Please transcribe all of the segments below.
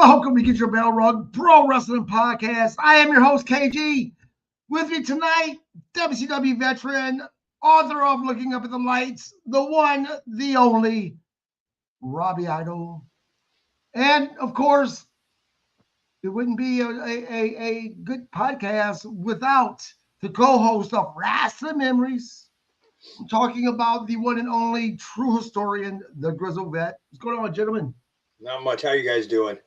Welcome to Get Your Bell Rung Pro Wrestling Podcast. I am your host, KG. With me tonight, WCW veteran, author of Looking Up at the Lights, the one, the only, Robbie Idol. And, of course, it wouldn't be a good podcast without the co-host of Rasslin Memories. I'm talking about the one and only true historian, the Grizzled Vet. What's going on, gentlemen? Not much. How you guys doing?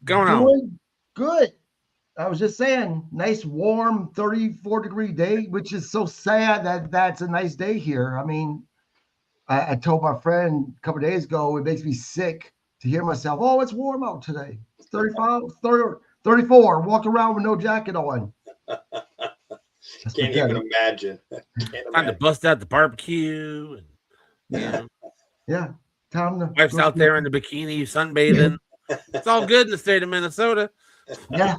Going on. Good. I was just saying, nice, warm, 34-degree day, which is so sad that that's a nice day here. I mean, I told my friend a couple of days ago, it makes me sick to hear myself, oh, it's warm out today. It's 35, 30, 34, walk around with no jacket on. Can't even imagine. Time to bust out the barbecue. And, yeah. Time to wife's out there in the bikini, sunbathing. It's all good in the state of Minnesota. Yeah.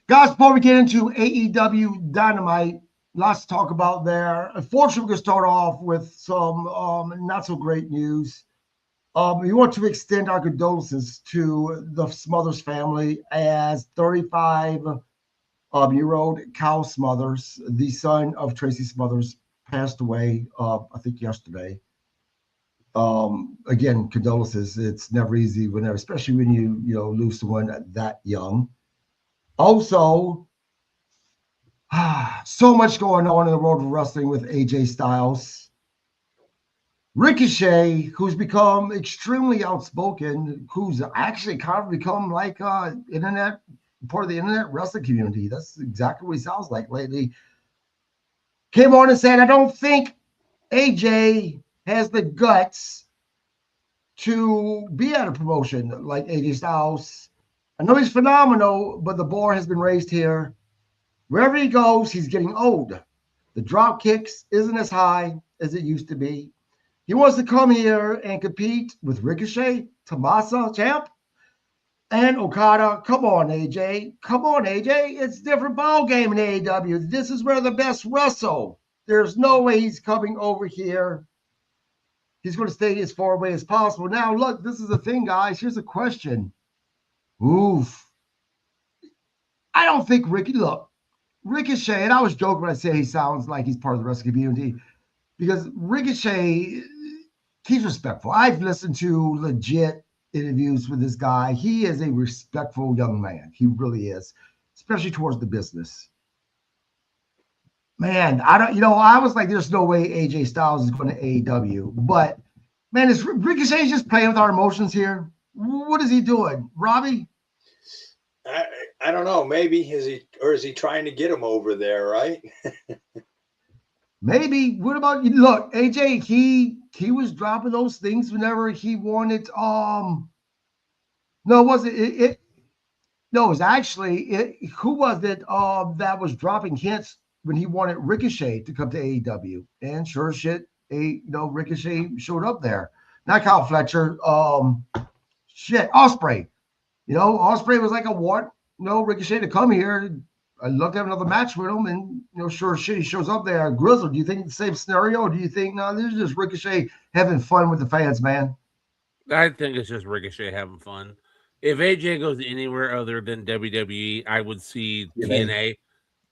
Guys, before we get into AEW Dynamite, lots to talk about there. Unfortunately, we're going to start off with some not so great news. We want to extend our condolences to the Smothers family as 35-year-old Kyle Smothers, the son of Tracy Smothers, passed away, I think yesterday. Again, condolences. It's never easy whenever, especially when you lose someone that young. Also, so much going on in the world of wrestling with AJ Styles. Ricochet, who's become extremely outspoken, who's actually kind of become like part of the internet wrestling community. That's exactly what he sounds like lately. Came on and said, I don't think AJ has the guts to be at a promotion like AJ Styles. I know he's phenomenal, but the bar has been raised here. Wherever he goes, he's getting old. The drop kicks isn't as high as it used to be. He wants to come here and compete with Ricochet, Tommaso Ciampa, and Okada. Come on, AJ. Come on, AJ. It's a different ball game in AEW. This is where the best wrestle. There's no way he's coming over here. He's going to stay as far away as possible. Now, look, this is the thing, guys. Here's a question. Oof. I don't think Ricochet, and I was joking when I say he sounds like he's part of the wrestling community, because Ricochet, he's respectful. I've listened to legit interviews with this guy. He is a respectful young man. He really is, especially towards the business. Man, I was like, there's no way AJ Styles is going to AEW. But, man, is Ricochet just playing with our emotions here? What is he doing? Robbie? I don't know. Maybe is he trying to get him over there, right? Maybe. What about you? Look, AJ, he was dropping those things whenever he wanted. No, was it? No, it was actually who was it that was dropping hints when he wanted Ricochet to come to AEW, and sure shit, Ricochet showed up there. Not Kyle Fletcher. Ospreay. Ospreay was like, I want Ricochet to come here. I'd love to have another match with him, and sure shit, he shows up there. Grizzled, do you think it's the same scenario, or do you think no? This is just Ricochet having fun with the fans, man? I think it's just Ricochet having fun. If AJ goes anywhere other than WWE, I would see TNA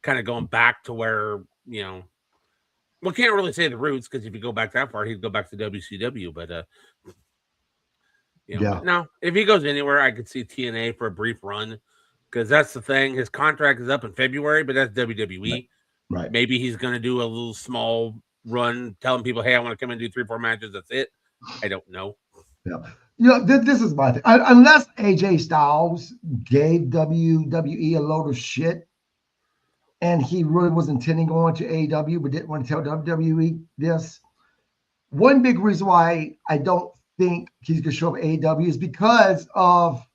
kind of going back to where, we can't really say the roots, because if you go back that far, he'd go back to WCW. But, but no, if he goes anywhere, I could see TNA for a brief run, because that's the thing. His contract is up in February, but that's WWE. Right. Maybe he's going to do a little small run, telling people, hey, I want to come and do 3-4 matches. That's it. I don't know. Yeah. This is my thing. Unless AJ Styles gave WWE a load of shit, and he really was intending going to AEW, but didn't want to tell WWE this. One big reason why I don't think he's going to show up at AEW is because of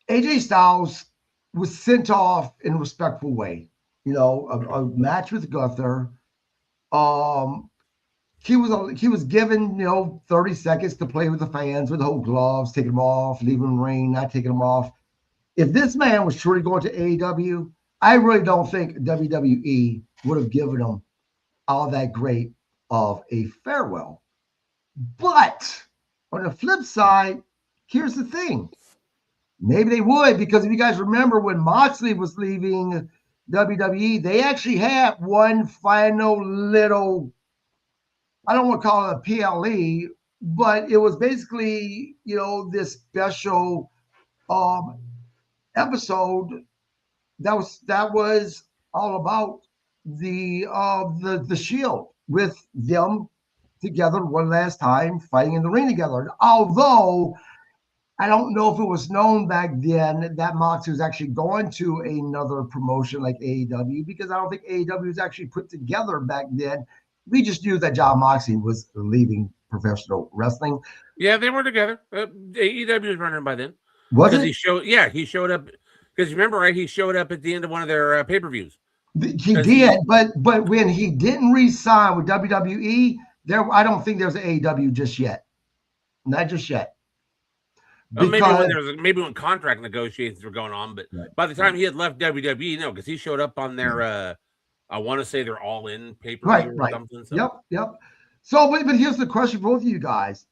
AJ Styles was sent off in a respectful way. A match with Gunther. He was given 30 seconds to play with the fans with the whole gloves, taking them off, leaving them in the ring, not taking them off. If this man was truly going to AEW, I really don't think WWE would have given him all that great of a farewell. But on the flip side, Here's the thing. Maybe they would, because if you guys remember when Moxley was leaving WWE, they actually had one final little, I don't want to call it a PLE, but it was basically, this special episode that was all about the Shield, with them together one last time fighting in the ring together. Although I don't know if it was known back then that Moxley was actually going to another promotion like AEW, because I don't think AEW was actually put together back then. We just knew that Jon Moxley was leaving professional wrestling. Yeah, they were together. AEW was running by then. Was it? He showed up. Because remember, right? He showed up at the end of one of their pay-per-views. He did, but when he didn't re-sign with WWE, I don't think there's an AEW just yet. Not just yet. Because, maybe when contract negotiations were going on, but by the time he had left WWE, no, because he showed up on their, I want to say they're all in pay-per-view or something. So. Yep. So, but here's the question for both of you guys.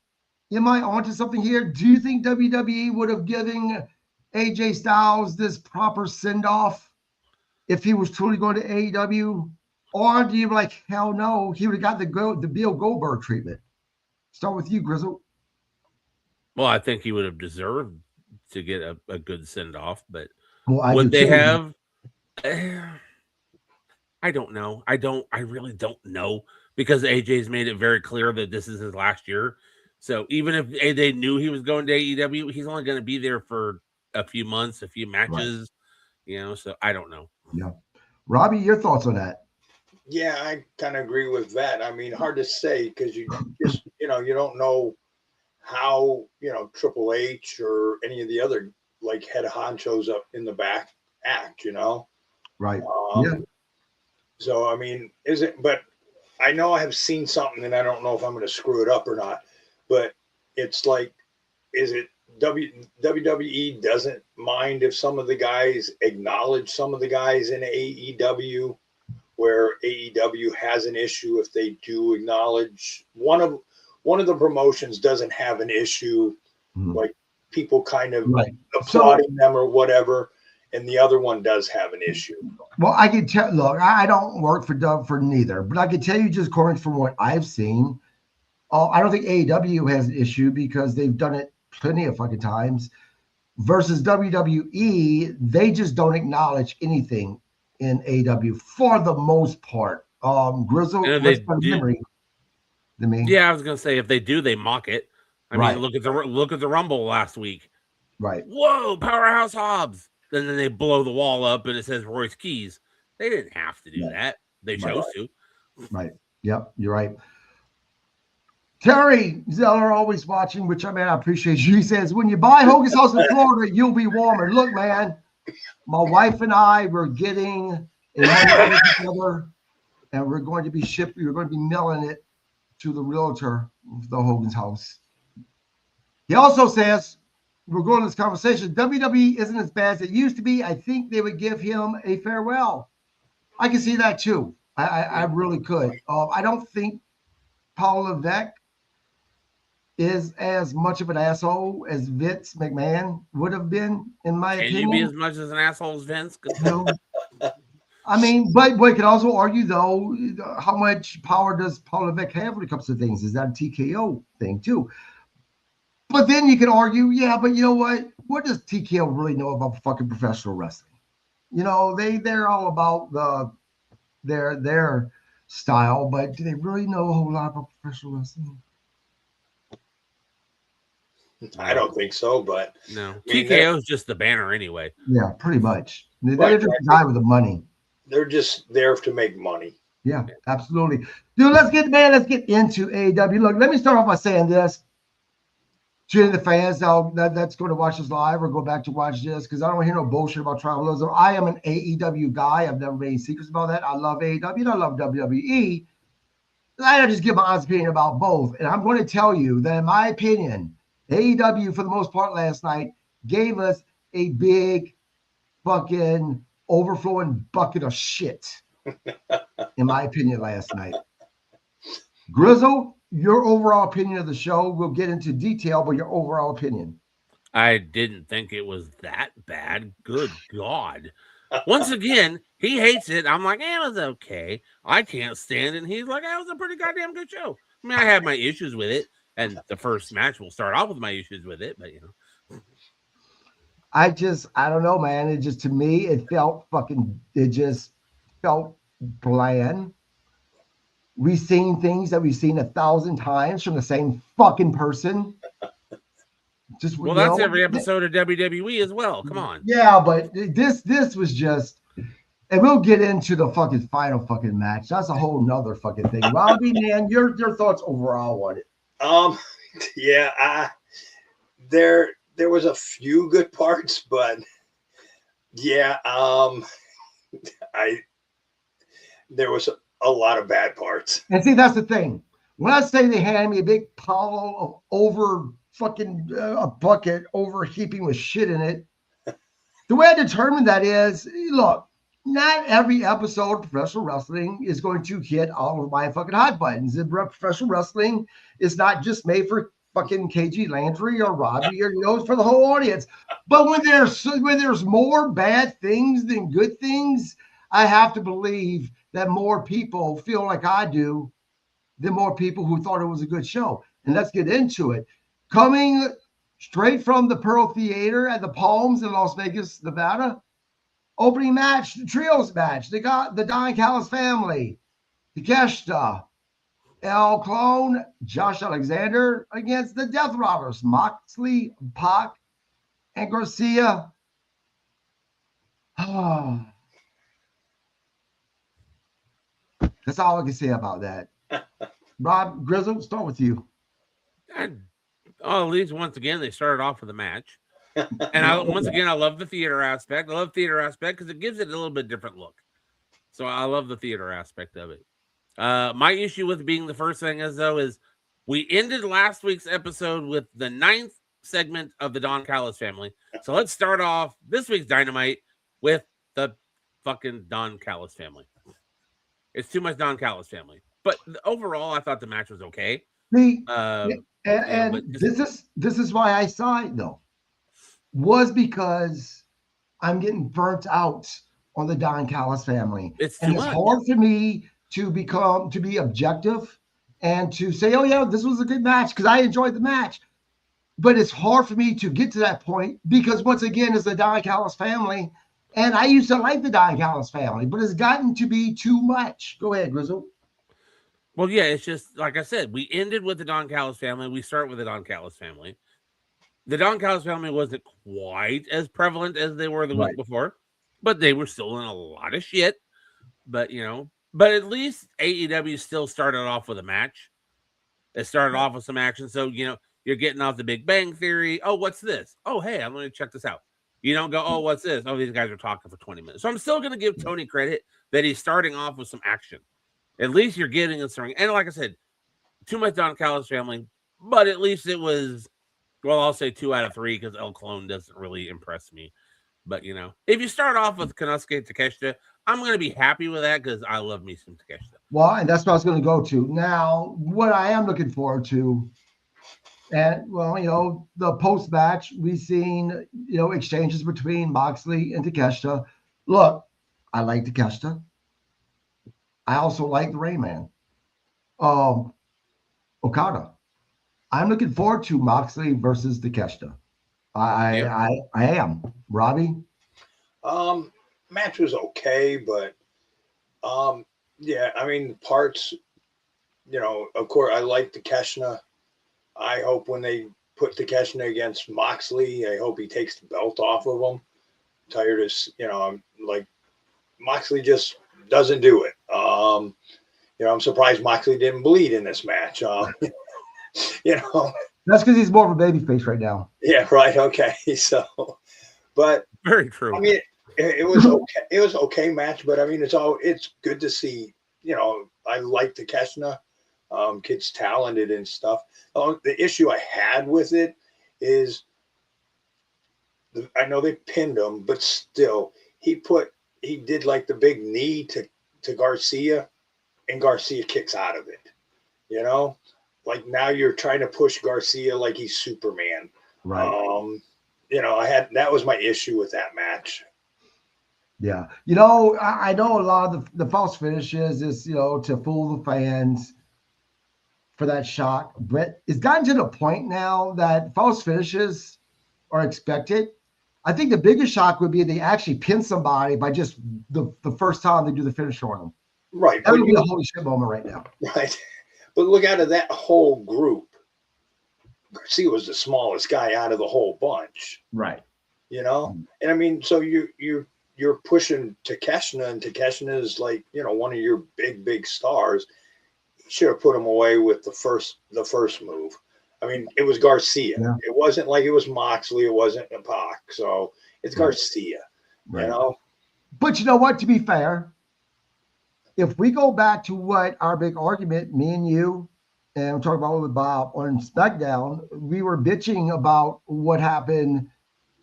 Am I onto something here? Do you think WWE would have given AJ Styles this proper send-off if he was truly going to AEW? Or do you be like, hell no, he would have got the Bill Goldberg treatment? Start with you, Grizzle. Well, I think he would have deserved to get a good send-off, but would they have? I don't know. I really don't know, because AJ's made it very clear that this is his last year. So even if they knew he was going to AEW, he's only going to be there for a few months, a few matches, so I don't know. Yeah. Robbie, your thoughts on that? Yeah, I kind of agree with that. I mean, hard to say, because you just, you don't know how, Triple H or any of the other like head honchos up in the back act, Right. Yeah. So, I mean, but I know I have seen something, and I don't know if I'm going to screw it up or not, but it's like, is it WWE doesn't mind if some of the guys acknowledge some of the guys in AEW, where AEW has an issue if they do acknowledge one of the promotions doesn't have an issue, like people kind of applauding them or whatever, and the other one does have an issue. Well, I can tell. Look, I don't work for neither, but I can tell you just according from what I've seen, I don't think AEW has an issue, because they've done it plenty of fucking times. Versus WWE, they just don't acknowledge anything in AEW for the most part. Grizzled Memory. Yeah, I was gonna say, if they do, they mock it. I mean, look at the Rumble last week. Right. Whoa, Powerhouse Hobbs. And then they blow the wall up and it says Royce Keys. They didn't have to do that. They chose to. Right. Yep, you're right. Terry Zeller, always watching, which I appreciate you. He says, when you buy Hogan's House in Florida, you'll be warmer. Look, man, my wife and I were getting together, and we're going to be mailing it to the realtor of the Hogan's House. He also says, we're going to this conversation, WWE isn't as bad as it used to be. I think they would give him a farewell. I can see that too. I really could. I don't think Paul Levesque is as much of an asshole as Vince McMahon would have been, in my opinion. Can you be as much as an asshole as Vince? No. I mean, but we could also argue, though, how much power does Paul Levesque have when it comes to things? Is that a TKO thing, too? But then you could argue, yeah, but you know what? What does TKO really know about fucking professional wrestling? They're all about their style, but do they really know a whole lot about professional wrestling? I don't think so, but no. TKO is just the banner anyway. Yeah, pretty much. They're just a guy with the money. They're just there to make money. Yeah, absolutely. Dude, let's get into AEW. Look, let me start off by saying this. To the fans that's going to watch this live or go back to watch this, because I don't hear no bullshit about tribalism. I am an AEW guy. I've never made any secrets about that. I love AEW and I love WWE. I just give my honest opinion about both. And I'm going to tell you that, in my opinion, AEW, for the most part last night, gave us a big fucking overflowing bucket of shit, in my opinion, last night. Grizzle, your overall opinion of the show, we'll get into detail, but your overall opinion. I didn't think it was that bad. Good God. Once again, he hates it. I'm like, it was okay. I can't stand it. And he's like, it was a pretty goddamn good show. I mean, I have my issues with it. And the first match will start off with my issues with it, but I don't know, man. It just, to me, it just felt bland. We've seen things that we've seen 1,000 times from the same fucking person. Just, well, that's every episode of WWE as well. Come on. Yeah, but this was just, and we'll get into the fucking final fucking match. That's a whole nother fucking thing. Robbie, man, your thoughts overall on it? Yeah, there was a few good parts, but yeah, there was a lot of bad parts. And see, that's the thing. When I say they hand me a big pile of over fucking a bucket over heaping with shit in it, the way I determine that is, look, not every episode of professional wrestling is going to hit all of my fucking hot buttons. Professional wrestling is not just made for fucking KG Landry or Robbie or for the whole audience. But when there's more bad things than good things, I have to believe that more people feel like I do than more people who thought it was a good show. And let's get into it. Coming straight from the Pearl Theater at the Palms in Las Vegas, Nevada. Opening match, the trios match. They got the Don Callis family, Takeshita, El Clone, Josh Alexander against the Death Robbers, Moxley, Pac, and Garcia. That's all I can say about that. Rob, Grizzle, start with you. At least once again, they started off with a match. And once again, I love the theater aspect. I love theater aspect because it gives it a little bit different look. So I love the theater aspect of it. My issue with being the first thing is we ended last week's episode with the 9th segment of the Don Callis family. So let's start off this week's Dynamite with the fucking Don Callis family. It's too much Don Callis family. But overall, I thought the match was okay. This is why I saw it though. Was because I'm getting burnt out on the Don Callis family. It's hard for me to be objective and to say, oh yeah, this was a good match because I enjoyed the match. But it's hard for me to get to that point because once again, it's the Don Callis family. And I used to like the Don Callis family, but it's gotten to be too much. Go ahead, Grizzle. Well, yeah, it's just, like I said, we ended with the Don Callis family. We start with the Don Callis family. The Don Callis family wasn't quite as prevalent as they were the week before, but they were still in a lot of shit. But, at least AEW still started off with a match. It started off with some action. So, you're getting off the Big Bang Theory. Oh, what's this? Oh, hey, I'm going to check this out. You don't go, oh, what's this? Oh, these guys are talking for 20 minutes. So I'm still going to give Tony credit that he's starting off with some action. At least you're getting a string. And like I said, too much Don Callis family, but at least it was, well, I'll say 2 out of 3 because El Clone doesn't really impress me. But, if you start off with Konosuke Takeshita, I'm going to be happy with that because I love me some Takeshita. Well, and that's what I was going to go to. Now, what I am looking forward to, and, well, the post-match, we've seen, exchanges between Moxley and Takeshita. Look, I like Takeshita. I also like the Rayman. Okada. I'm looking forward to Moxley versus Takeshita. I am. Robbie? Match was okay, but yeah, I mean, parts, of course, I like Takeshita. I hope when they put Takeshita against Moxley, I hope he takes the belt off of him. I'm tired of, I'm like, Moxley just doesn't do it. I'm surprised Moxley didn't bleed in this match. That's because he's more of a babyface right now. Yeah, right. Okay. So, but very true. I mean, it was okay. It was okay match, but I mean, it's good to see. I like Takeshita. Kid's talented and stuff. The issue I had with it is, I know they pinned him, but still, he did like the big knee to Garcia, and Garcia kicks out of it. Like now you're trying to push Garcia like he's Superman. Right. that was my issue with that match. Yeah. I know a lot of the false finishes is, to fool the fans for that shock. But it's gotten to the point now that false finishes are expected. I think the biggest shock would be they actually pin somebody by just the first time they do the finish on them. Right. That would be a holy shit moment right now. Right. But look out of that whole group. Garcia was the smallest guy out of the whole bunch. Right. And I mean, so you're pushing Takeshita, and Takeshita is like, one of your big stars. You should have put him away with the first move. I mean, it was Garcia. Yeah. It wasn't like it was Moxley. It wasn't Pac. So it's Garcia, right. But you know what? To be fair, if we go back to what our big argument, me and you, and I'm talking about with Bob on SmackDown, we were bitching about what happened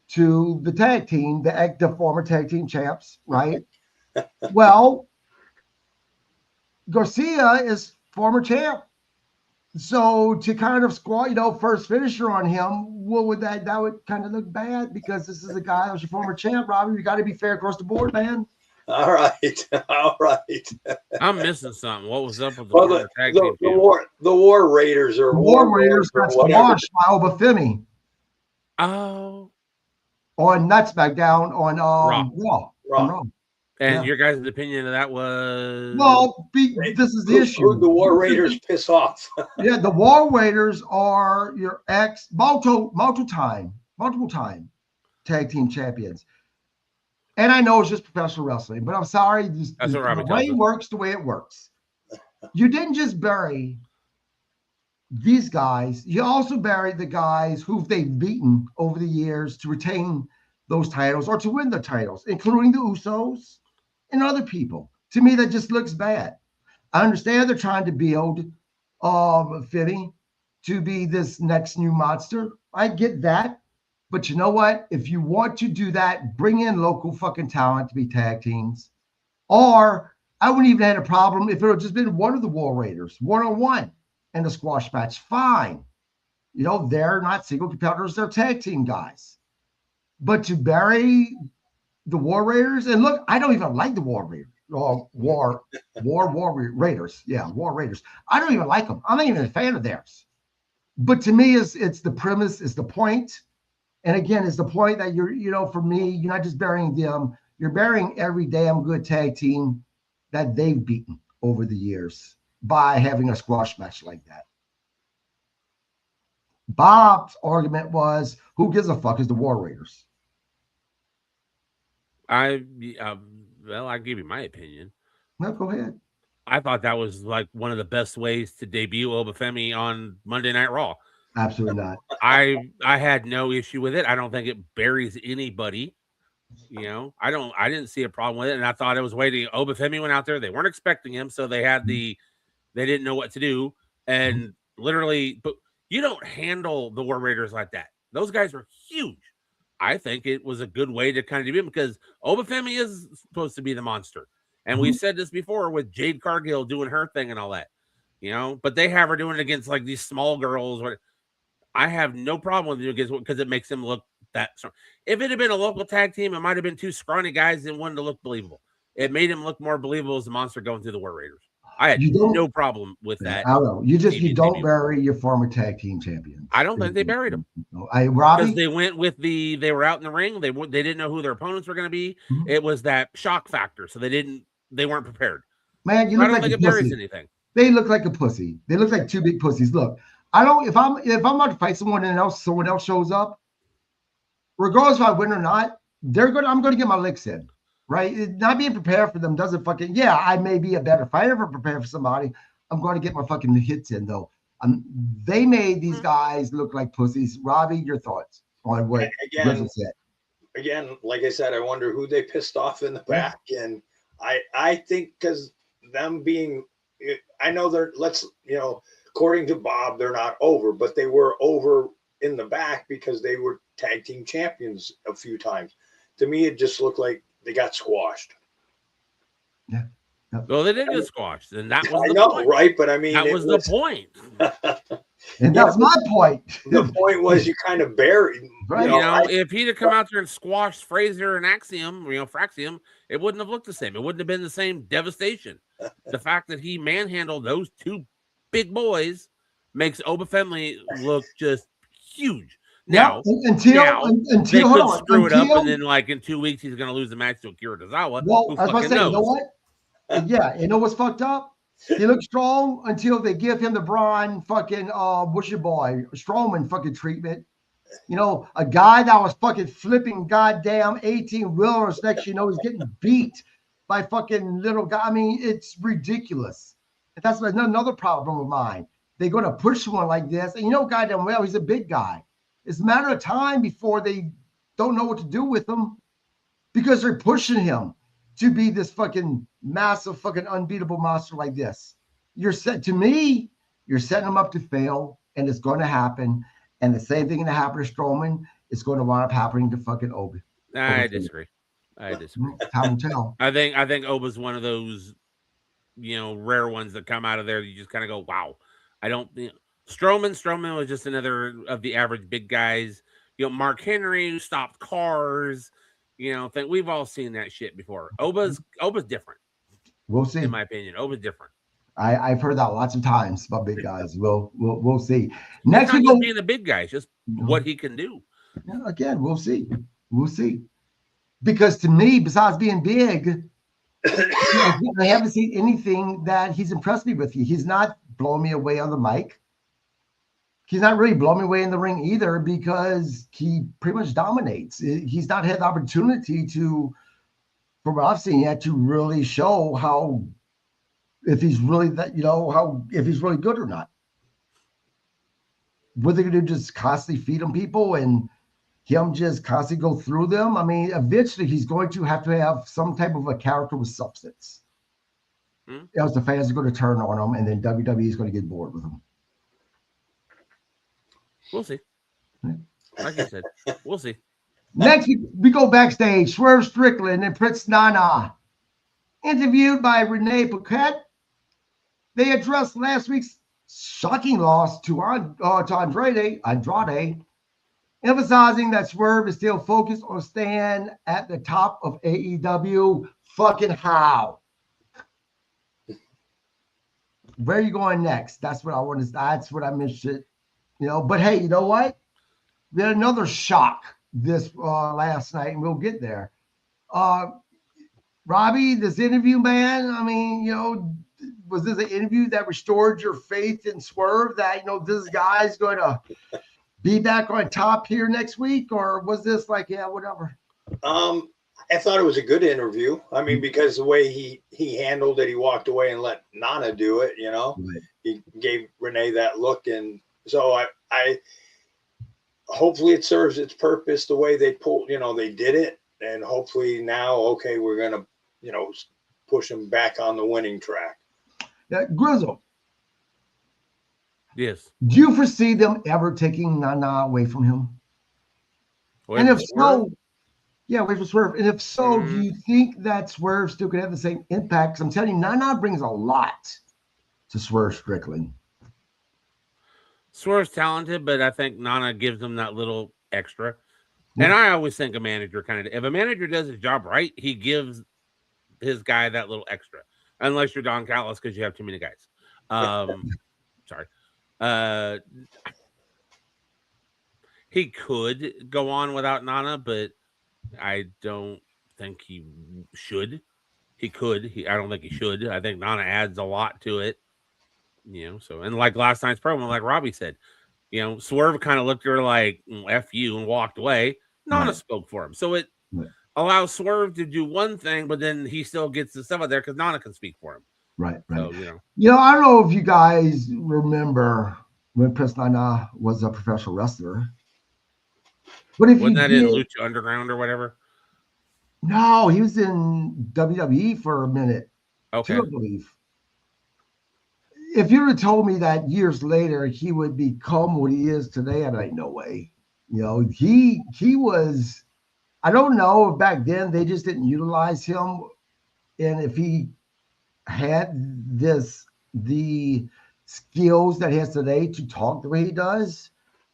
to the tag team, the former tag team champs, right? Well, Garcia is former champ. So to kind of squaw, first finisher on him, what would that would kind of look bad because this is a guy who's your former champ, Robbie. You got to be fair across the board, man. All right. I'm missing something. What was up with the tag team? The War Raiders or War Raiders got squashed by Obafemi. Oh. On not SmackDown, on Raw. And your guys' opinion of that was? Well, this is the issue. Who the War Raiders piss off? Yeah, the War Raiders are your multiple time tag team champions. And I know it's just professional wrestling, but I'm sorry. That's what Robbie the way it works, the way it works. You didn't just bury these guys. You also buried the guys who they've beaten over the years to retain those titles or to win the titles, including the Usos and other people. To me, that just looks bad. I understand they're trying to build Finney to be this next new monster. I get that. But you know what? If you want to do that, bring in local fucking talent to be tag teams. Or I wouldn't even have a problem if it had just been one of the War Raiders, one-on-one in a squash match. Fine. They're not single competitors, they're tag team guys. But to bury the War Raiders, and look, I don't even like the War Raiders. War Raiders. Yeah, War Raiders. I don't even like them. I'm not even a fan of theirs. But to me, it's the premise, it's the point. And again, it's the point that for me, you're not just burying them, you're burying every damn good tag team that they've beaten over the years by having a squash match like that. Bob's argument was, who gives a fuck is the War Raiders? I'll give you my opinion. No, go ahead. I thought that was like one of the best ways to debut Obafemi on Monday Night Raw. Absolutely not. I had no issue with it. I don't think it buries anybody. I didn't see a problem with it. And I thought it was waiting. Obafemi went out there. They weren't expecting him. So they didn't know what to do. And literally, but you don't handle the War Raiders like that. Those guys are huge. I think it was a good way to kind of debut him because Obafemi is supposed to be the monster. And we've said this before with Jade Cargill doing her thing and all that, but they have her doing it against like these small girls. I have no problem with it because it makes them look that strong. If it had been a local tag team, it might have been two scrawny guys and wanted to look believable. It made him look more believable as a monster going through the War Raiders. I had no problem with that. I don't know. You don't bury your former tag team champions. I don't think they buried them. Robbie? Because they went with they were out in the ring. They didn't know who their opponents were going to be. Mm-hmm. It was that shock factor. So they weren't prepared. Man, I don't think it buries anything. They look like a pussy. They look like two big pussies. Look, if I'm about to fight someone else shows up, regardless if I win or not, I'm gonna get my licks in. Right? Not being prepared for them doesn't fucking, I may be a better fighter for prepared for somebody. I'm going to get my fucking hits in though. They made these guys look like pussies. Robbie, your thoughts on what Grizzled said? Again, like I said, I wonder who they pissed off in the back. And I think because them being, I know according to Bob, they're not over, but they were over in the back because they were tag team champions a few times. To me, it just looked like they got squashed. Yeah. Well, they did get squashed, and that was the point. Right? But I mean, that was the point. And that's my point. The point was you kind of buried. Right. If he'd have come out there and squashed Fraser and Axiom, Fraxium, it wouldn't have looked the same. It wouldn't have been the same devastation. The fact that he manhandled those two big boys makes Oba Fenley look just huge. Now, until they could screw it up, and then like in 2 weeks he's going to lose the match to Akira Tozawa. Well, I was about to say, you know what? Yeah, you know what's fucked up? He looks strong until they give him the Braun fucking what's your boy Strowman fucking treatment. A guy that was fucking flipping goddamn 18-wheelers, next he's getting beat by fucking little guy. I mean, it's ridiculous. And that's another problem of mine. They're going to push someone like this, and goddamn well he's a big guy. It's a matter of time before they don't know what to do with him because they're pushing him to be this fucking massive fucking unbeatable monster like this. You're setting him up to fail, and it's going to happen. And the same thing that happened to Strowman is going to wind up happening to fucking Oba. I disagree. Time will tell. I think Oba's one of those, rare ones that come out of there. You just kind of go, wow. Strowman was just another of the average big guys. Mark Henry who stopped cars. We've all seen that shit before. Oba's different. We'll see. In my opinion, Oba's different. I've heard that lots of times about big guys. We'll see. Next we go being the big guys, just what he can do. Yeah, again, we'll see. Because to me, besides being big, I haven't seen anything that he's impressed me with. He's not blowing me away on the mic. He's not really blowing me away in the ring either because he pretty much dominates. He's not had the opportunity to, from what I've seen yet, to really show how, if he's really that, if he's really good or not. What they're going to just constantly feed him people and him just constantly go through them. I mean, eventually he's going to have some type of a character with substance. Else the fans are going to turn on him, and then WWE is going to get bored with him. We'll see. Like I said, we'll see. Next, we go backstage. Swerve Strickland and Prince Nana, interviewed by Renee Paquette. They addressed last week's shocking loss to Andrade, emphasizing that Swerve is still focused on staying at the top of AEW. Fucking how? Where are you going next? That's what I want to. That's what I mentioned. But hey, you know what? We had another shock this last night, and we'll get there. Robbie, this interview, man. I mean, was this an interview that restored your faith in Swerve? That this guy's going to be back on top here next week, or was this like, yeah, whatever? I thought it was a good interview. I mean, because the way he handled it, he walked away and let Nana do it. Right. He gave Renee that look, and so I hopefully it serves its purpose the way they pulled. They did it, and hopefully now, okay, we're gonna push him back on the winning track. Yeah, Grizzle. Yes. Do you foresee them ever taking Nana away from him? And if so, yeah, away from Swerve. And if so, do you think that Swerve still could have the same impact? Because I'm telling you, Nana brings a lot to Swerve Strickland. Swerve's talented, but I think Nana gives him that little extra. And I always think a manager if a manager does his job right, he gives his guy that little extra. Unless you're Don Callis because you have too many guys. Sorry. He could go on without Nana, but I don't think he should. He could. I don't think he should. I think Nana adds a lot to it. So, and like last night's promo, like Robbie said, Swerve kind of looked at her like, F you, and walked away. Nana spoke for him. So it allows Swerve to do one thing, but then he still gets the stuff out there because Nana can speak for him. Right. So, I don't know if you guys remember when Prince Nana was a professional wrestler. But if wasn't that in Lucha Underground or whatever? No, he was in WWE for a minute. Okay. Too, I believe. If you would have told me that years later he would become what he is today, I'd like, no way. He was, I don't know if back then they just didn't utilize him. And if he had the skills that he has today to talk the way he does.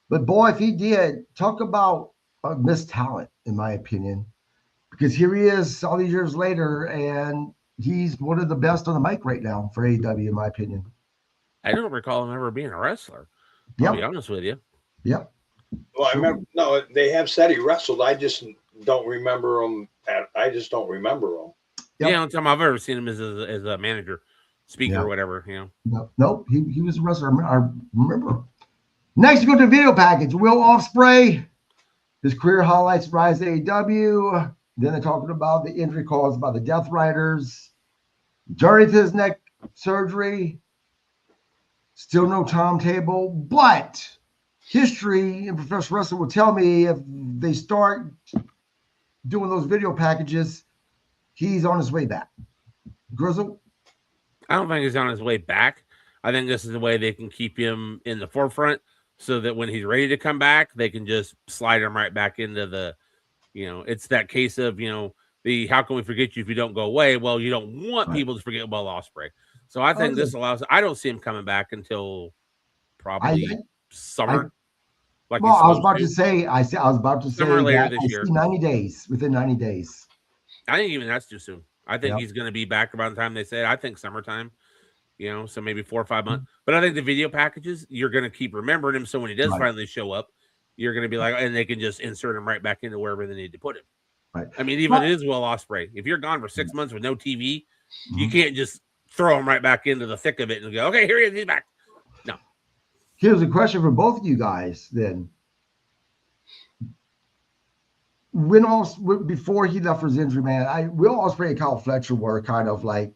But boy, if he did, talk about a missed talent, in my opinion, because here he is all these years later, and he's one of the best on the mic right now for AEW, in my opinion. I don't recall him ever being a wrestler. I'll be honest with you. Yep. Well, I remember. No, they have said he wrestled. I just don't remember him. I just don't remember him. Yep. Yeah, only time I've ever seen him is as a manager, speaker, or whatever. Nope. He was a wrestler. I remember. Next, we go to the video package. Will Ospreay, his career highlights, rise to AEW. Then they're talking about the injury caused by the Death Riders. Journey to his neck surgery. Still no timetable, but history in professional wrestling will tell me if they start doing those video packages, he's on his way back. Grizzle? I don't think he's on his way back. I think this is the way they can keep him in the forefront so that when he's ready to come back, they can just slide him right back into the, it's that case of, how can we forget you if you don't go away? Well, you don't want people to forget Will Ospreay. So I think this allows. I don't see him coming back until probably summer. I was about to say. I was about to say summer later this year. 90 days. Within 90 days. I think even that's too soon. I think he's going to be back around the time they said. I think summertime. So maybe 4 or 5 months. But I think the video packages, you're going to keep remembering him. So when he does finally show up, you're going to be like, and they can just insert him right back into wherever they need to put him. Right. I mean, even it is Will Ospreay. If you're gone for 6 months with no TV, you can't just throw him right back into the thick of it and go, okay, here he is, he's back. No. Here's a question for both of you guys then. Before he left for his injury, man, Will Ospreay and Kyle Fletcher were kind of like,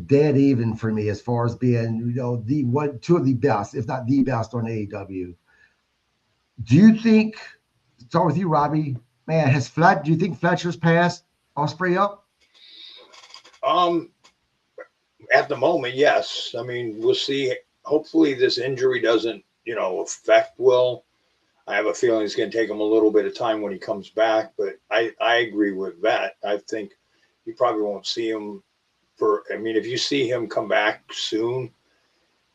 dead even for me as far as being, two of the best, if not the best on AEW. Do you think, start with you, Robbie, man, do you think Fletcher's passed Ospreay up? At the moment, yes. I mean, we'll see. Hopefully this injury doesn't, affect Will. I have a feeling it's going to take him a little bit of time when he comes back, but I agree with that. I think you probably won't see him if you see him come back soon,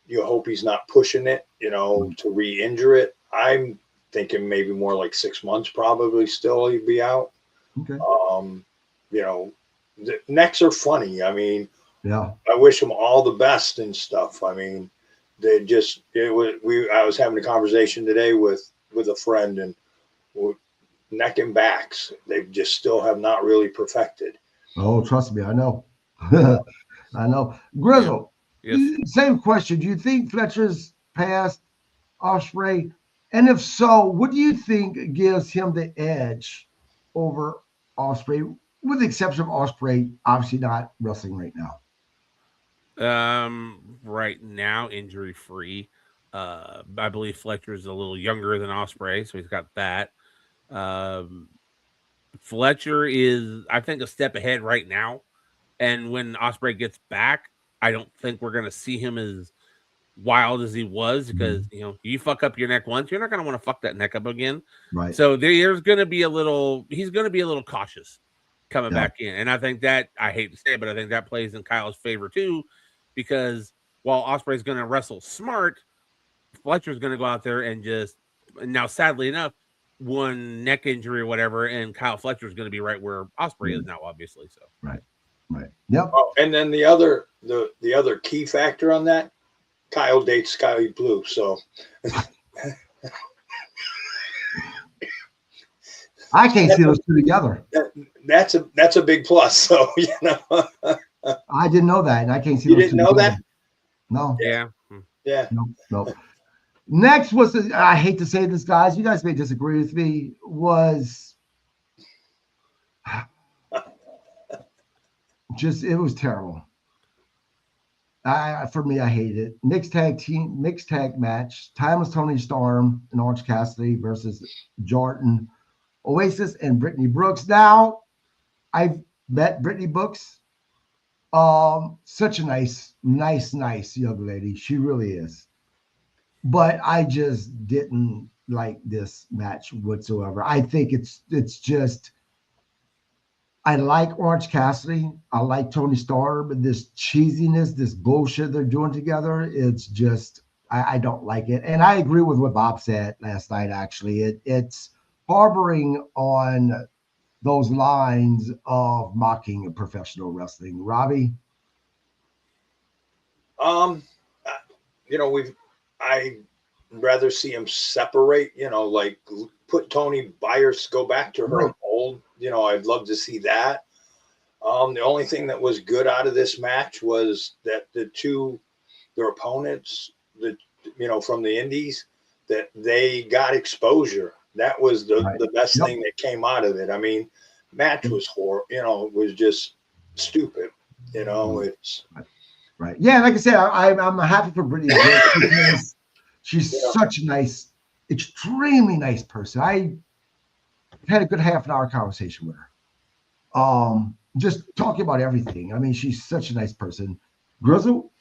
you hope he's not pushing it, to re-injure it. I'm thinking maybe more like 6 months, probably still he'd be out. Okay. The necks are funny. I mean, yeah, I wish them all the best and stuff. I mean, I was having a conversation today with a friend, and neck and backs, they just still have not really perfected. Oh, trust me, I know. I know. Grizzle, same question. Do you think Fletcher's passed Ospreay? And if so, what do you think gives him the edge over Ospreay, with the exception of Ospreay obviously not wrestling right now? Right now, injury free. I believe Fletcher's a little younger than Ospreay, so he's got that. Fletcher is, I think, a step ahead right now. And when Ospreay gets back, I don't think we're going to see him as wild as he was, because, you fuck up your neck once, you're not going to want to fuck that neck up again. Right. So there's going to be he's going to be a little cautious coming back in. And I think that, I hate to say it, but I think that plays in Kyle's favor too, because while Ospreay's going to wrestle smart, Fletcher's going to go out there and now sadly enough, one neck injury or whatever, and Kyle Fletcher's going to be right where Ospreay is now, obviously. So right. Yep. Oh, and then the other key factor on that, Kyle dates Sky Blue, so I can't see those two together. That's a big plus. So I didn't know that, and I can't see. You didn't know that? No. Yeah. No. Next was I hate to say this, guys. You guys may disagree with me. It was terrible. For me, I hated it. Mixed tag match. Timeless Tony Storm and Orange Cassidy versus Jordan Oasis and Brittany Brooks. Now, I've met Brittany Brooks. Such a nice young lady. She really is. But I just didn't like this match whatsoever. I think it's just. I like Orange Cassidy. I like Tony Storm, but this cheesiness, this bullshit they're doing together, it's just I don't like it. And I agree with what Bob said last night. Actually, it's harboring on those lines of mocking professional wrestling. Robbie, You know, I rather see him separate. You know, like put Tony Byers, go back to her old. You know, I'd love to see that. The only thing that was good out of this match was that their opponents, from the indies, that they got exposure. That was the best thing that came out of it. I mean, match was horrible. You know, it was just stupid. You know, it's right. Yeah, like I said, I'm happy for Brittany because she's such a nice, extremely nice person. I had a good half an hour conversation with her. Just talking about everything. I mean, she's such a nice person. Grizzle?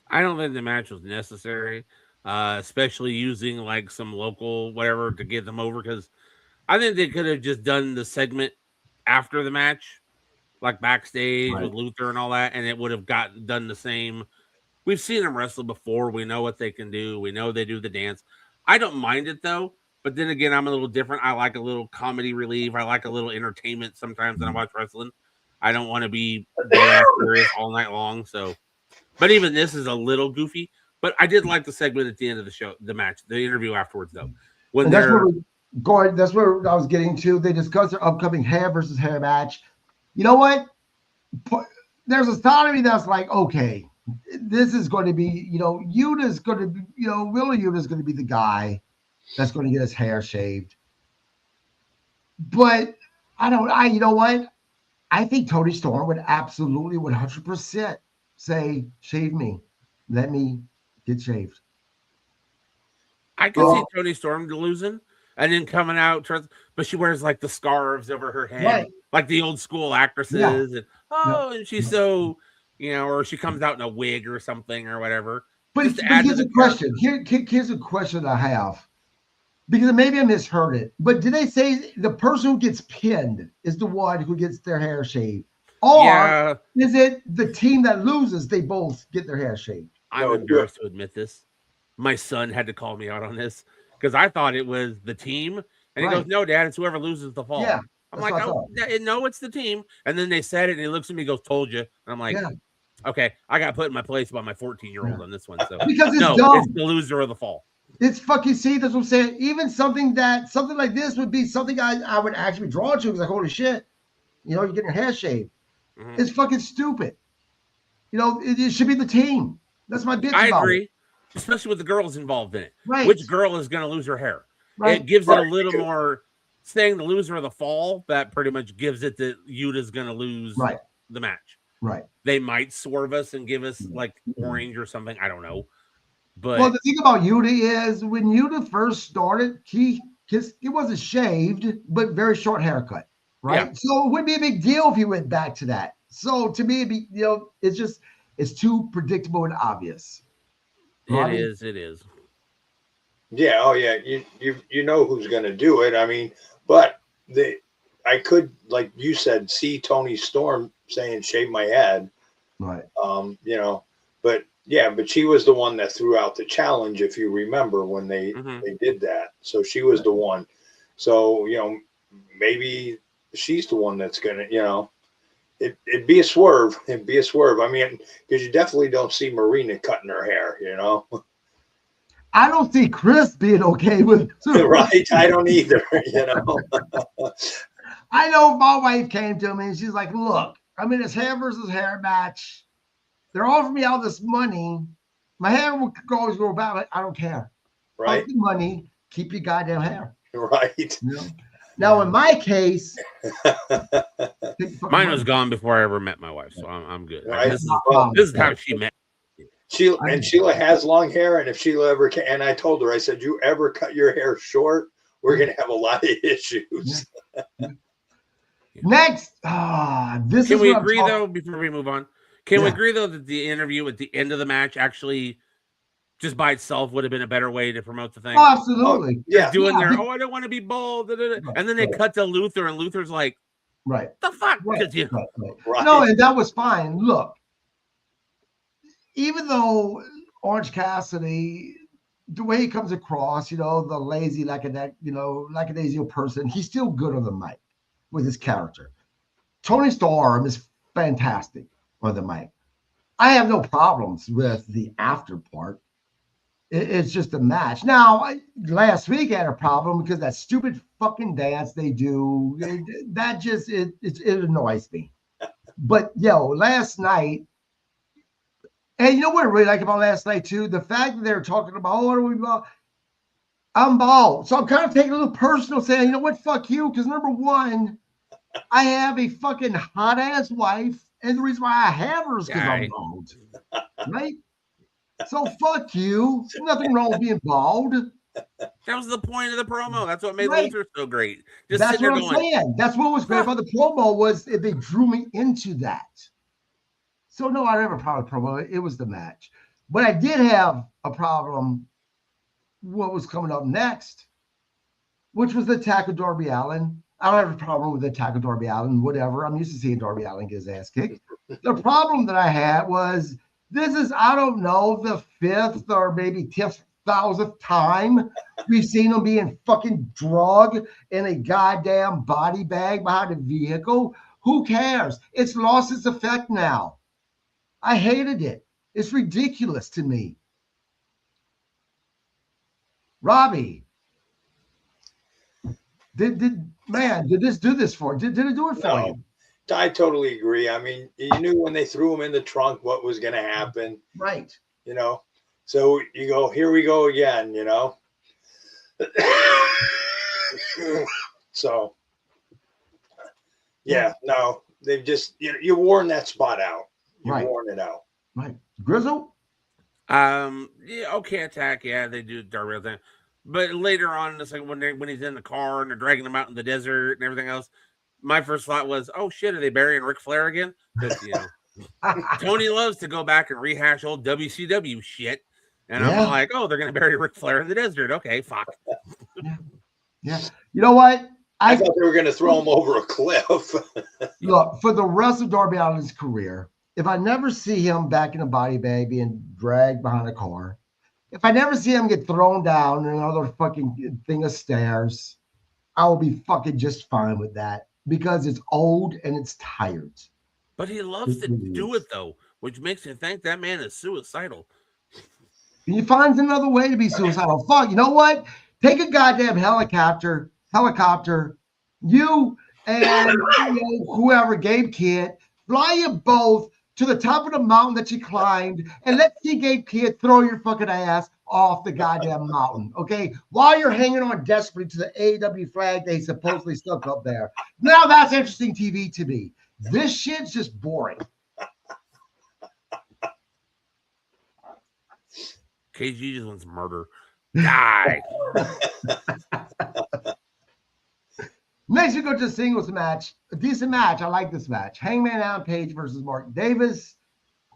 I don't think the match was necessary, especially using like some local whatever to get them over, because I think they could have just done the segment after the match, like backstage with Luther and all that, and it would have done the same. We've seen them wrestle before. We know what they can do. We know they do the dance. I don't mind it though. But then again, I'm a little different. I like a little comedy relief. I like a little entertainment sometimes when I watch wrestling. I don't want to be serious all night long. So, but even this is a little goofy. But I did like the segment at the end of the show, the match, the interview afterwards, though. When that's where I was getting to. They discussed their upcoming hair versus hair match. You know what? There's a side of me that's like, okay, this is going to be, Yuta's going to be, Willa Yuta's going to be the guy that's going to get his hair shaved. But you know what? I think Tony Storm would absolutely 100% say, shave me. Let me get shaved. I can see Tony Storm losing and then coming out, but she wears like the scarves over her head, like the old school actresses. Yeah. And she's so, or she comes out in a wig or something or whatever. But here's a question. Here's a question I have. Because maybe I misheard it, but did they say the person who gets pinned is the one who gets their hair shaved? Or is it the team that loses, they both get their hair shaved? I'm embarrassed to admit this. My son had to call me out on this because I thought it was the team. And he goes, no, Dad, it's whoever loses the fall. Yeah, I'm like, no, it's the team. And then they said it, and he looks at me and goes, told you. And I'm like, okay, I got put in my place by my 14-year-old on this one. So because it's dumb. It's the loser of the fall. It's fucking, see, that's what I'm saying. Even something like this would be something I would actually be drawn to because like, holy shit, you're getting your hair shaved. Mm-hmm. It's fucking stupid. It should be the team. That's my bitch. I agree, especially with the girls involved in it. Right. Which girl is going to lose her hair? Right. It gives it a little more, saying the loser of the fall, that pretty much gives it that Yuta's going to lose the match. Right. They might swerve us and give us like orange or something. I don't know. But the thing about Yuta is when Yuta first started, it wasn't shaved, but very short haircut, right? Yeah. So it wouldn't be a big deal if he went back to that. So to me, it'd be, it's too predictable and obvious. It is. Yeah. Oh yeah. You know who's going to do it. I mean, but I could, like you said, see Tony Storm saying "shave my head," right? But. Yeah, but she was the one that threw out the challenge, if you remember, when they did that. So she was the one. So, maybe she's the one that's going to, it'd be a swerve. It'd be a swerve. I mean, because you definitely don't see Marina cutting her hair, I don't see Chris being okay with it. Right. I don't either, I know my wife came to me and she's like, look, I mean, it's hair versus hair match. They're offering me all this money. My hair will always grow back. I don't care. Right. Take the money. Keep your goddamn hair. Right. Now, in my case, mine was gone before I ever met my wife, so I'm good. Right. This is how she met. Sheila has long hair, and if Sheila ever can, and I told her, I said, you ever cut your hair short, we're going to have a lot of issues. Next, can we agree though? Before we move on. Can we agree, though, that the interview at the end of the match actually, just by itself, would have been a better way to promote the thing? Oh, absolutely. I don't want to be bold. And then they cut to Luther, and Luther's like, Right. The fuck? Right. You know, Right. No, and that was fine. Look, even though Orange Cassidy, the way he comes across, the lazy, lackadaisical person, he's still good on the mic with his character. Tony Storm is fantastic on the mic. I have no problems with the after part. It's just a match. Now, last week I had a problem because that stupid fucking dance they do, it annoys me. But last night, and you know what I really like about last night too? The fact that they're talking about, what are we about? I'm bald. So I'm kind of taking a little personal, saying, you know what, fuck you. Because number one, I have a fucking hot ass wife. And the reason why I have her is because I'm bald. Right? So fuck you. Nothing wrong with being bald. that was the point of the promo. That's what made Right. Luther so great. Just That's sitting what there I'm going, saying. That's what was great about the promo was they drew me into that. So no, I never had a problem with promo. It was the match. But I did have a problem what was coming up next, which was the attack of Darby Allin. I don't have a problem with the attack of Darby Allin, whatever. I'm used to seeing Darby Allin get his ass kicked. The problem that I had was this is, I don't know, the 5th or maybe 10,000th time we've seen him being fucking drugged in a goddamn body bag behind a vehicle. Who cares? It's lost its effect now. I hated it. It's ridiculous to me. Robbie, did this do this for? Did it do it for you? I totally agree. I mean, you knew when they threw him in the trunk what was going to happen. Right. So you go, here we go again, So, yeah, no, they've just, you worn that spot out. You've worn it out. Right. Grizzle? yeah, okay, attack. Yeah, they do Darby thing. But later on, it's like when he's in the car and they're dragging him out in the desert and everything else, my first thought was, oh shit, are they burying Ric Flair again? Because Tony loves to go back and rehash old WCW shit. And I'm like, oh, they're gonna bury Ric Flair in the desert. Okay, fuck. Yeah. You know what? I thought they were gonna throw him over a cliff. Look, for the rest of Darby Allin's career, if I never see him back in a body bag being dragged behind a car, if I never see him get thrown down another fucking thing of stairs, I will be fucking just fine with that because it's old and it's tired. But he loves to do it though, which makes you think that man is suicidal. He finds another way to be suicidal. Fuck, you know what? Take a goddamn helicopter, you and whoever, Gabe Kidd, fly you both to the top of the mountain that you climbed, and let's see Gabe Kidd throw your fucking ass off the goddamn mountain, okay? While you're hanging on desperately to the AEW flag they supposedly stuck up there. Now that's interesting TV to me. This shit's just boring. KG just wants murder. Die. Next, we go to a singles match. A decent match. I like this match. Hangman Adam Page versus Mark Davis.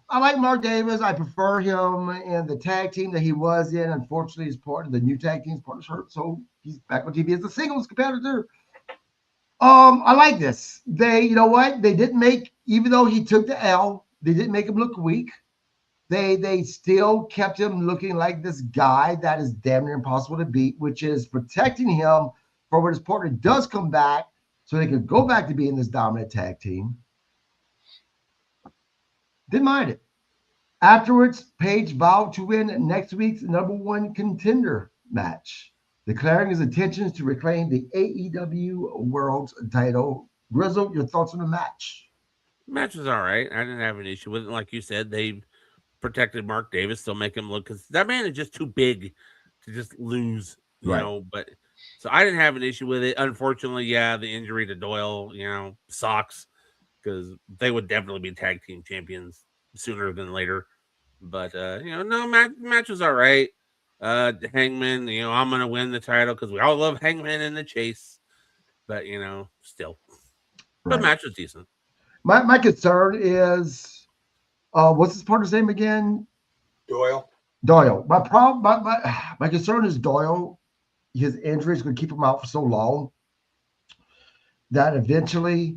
I like Mark Davis. I prefer him in the tag team that he was in. Unfortunately, he's part of the new tag team's partner's hurt, so he's back on TV as a singles competitor. I like this. You know what? They didn't make, even though he took the L, they didn't make him look weak. They still kept him looking like this guy that is damn near impossible to beat, which is protecting him for when his partner does come back so they could go back to being this dominant tag team. Didn't mind it. Afterwards, Page vowed to win next week's #1 contender match, declaring his intentions to reclaim the AEW World title. Grizzle, your thoughts on the match? The match was all right. I didn't have an issue with it. Like you said, they protected Mark Davis, still make him look, because that man is just too big to just lose, you know. But so I didn't have an issue with it. Unfortunately, yeah, the injury to Doyle, sucks, because they would definitely be tag team champions sooner than later. But no, match was all right. Hangman, I'm gonna win the title because we all love Hangman in the chase. But still, but match was decent. My concern is, what's his partner's name again? Doyle. My concern is Doyle. His injury is going to keep him out for so long that eventually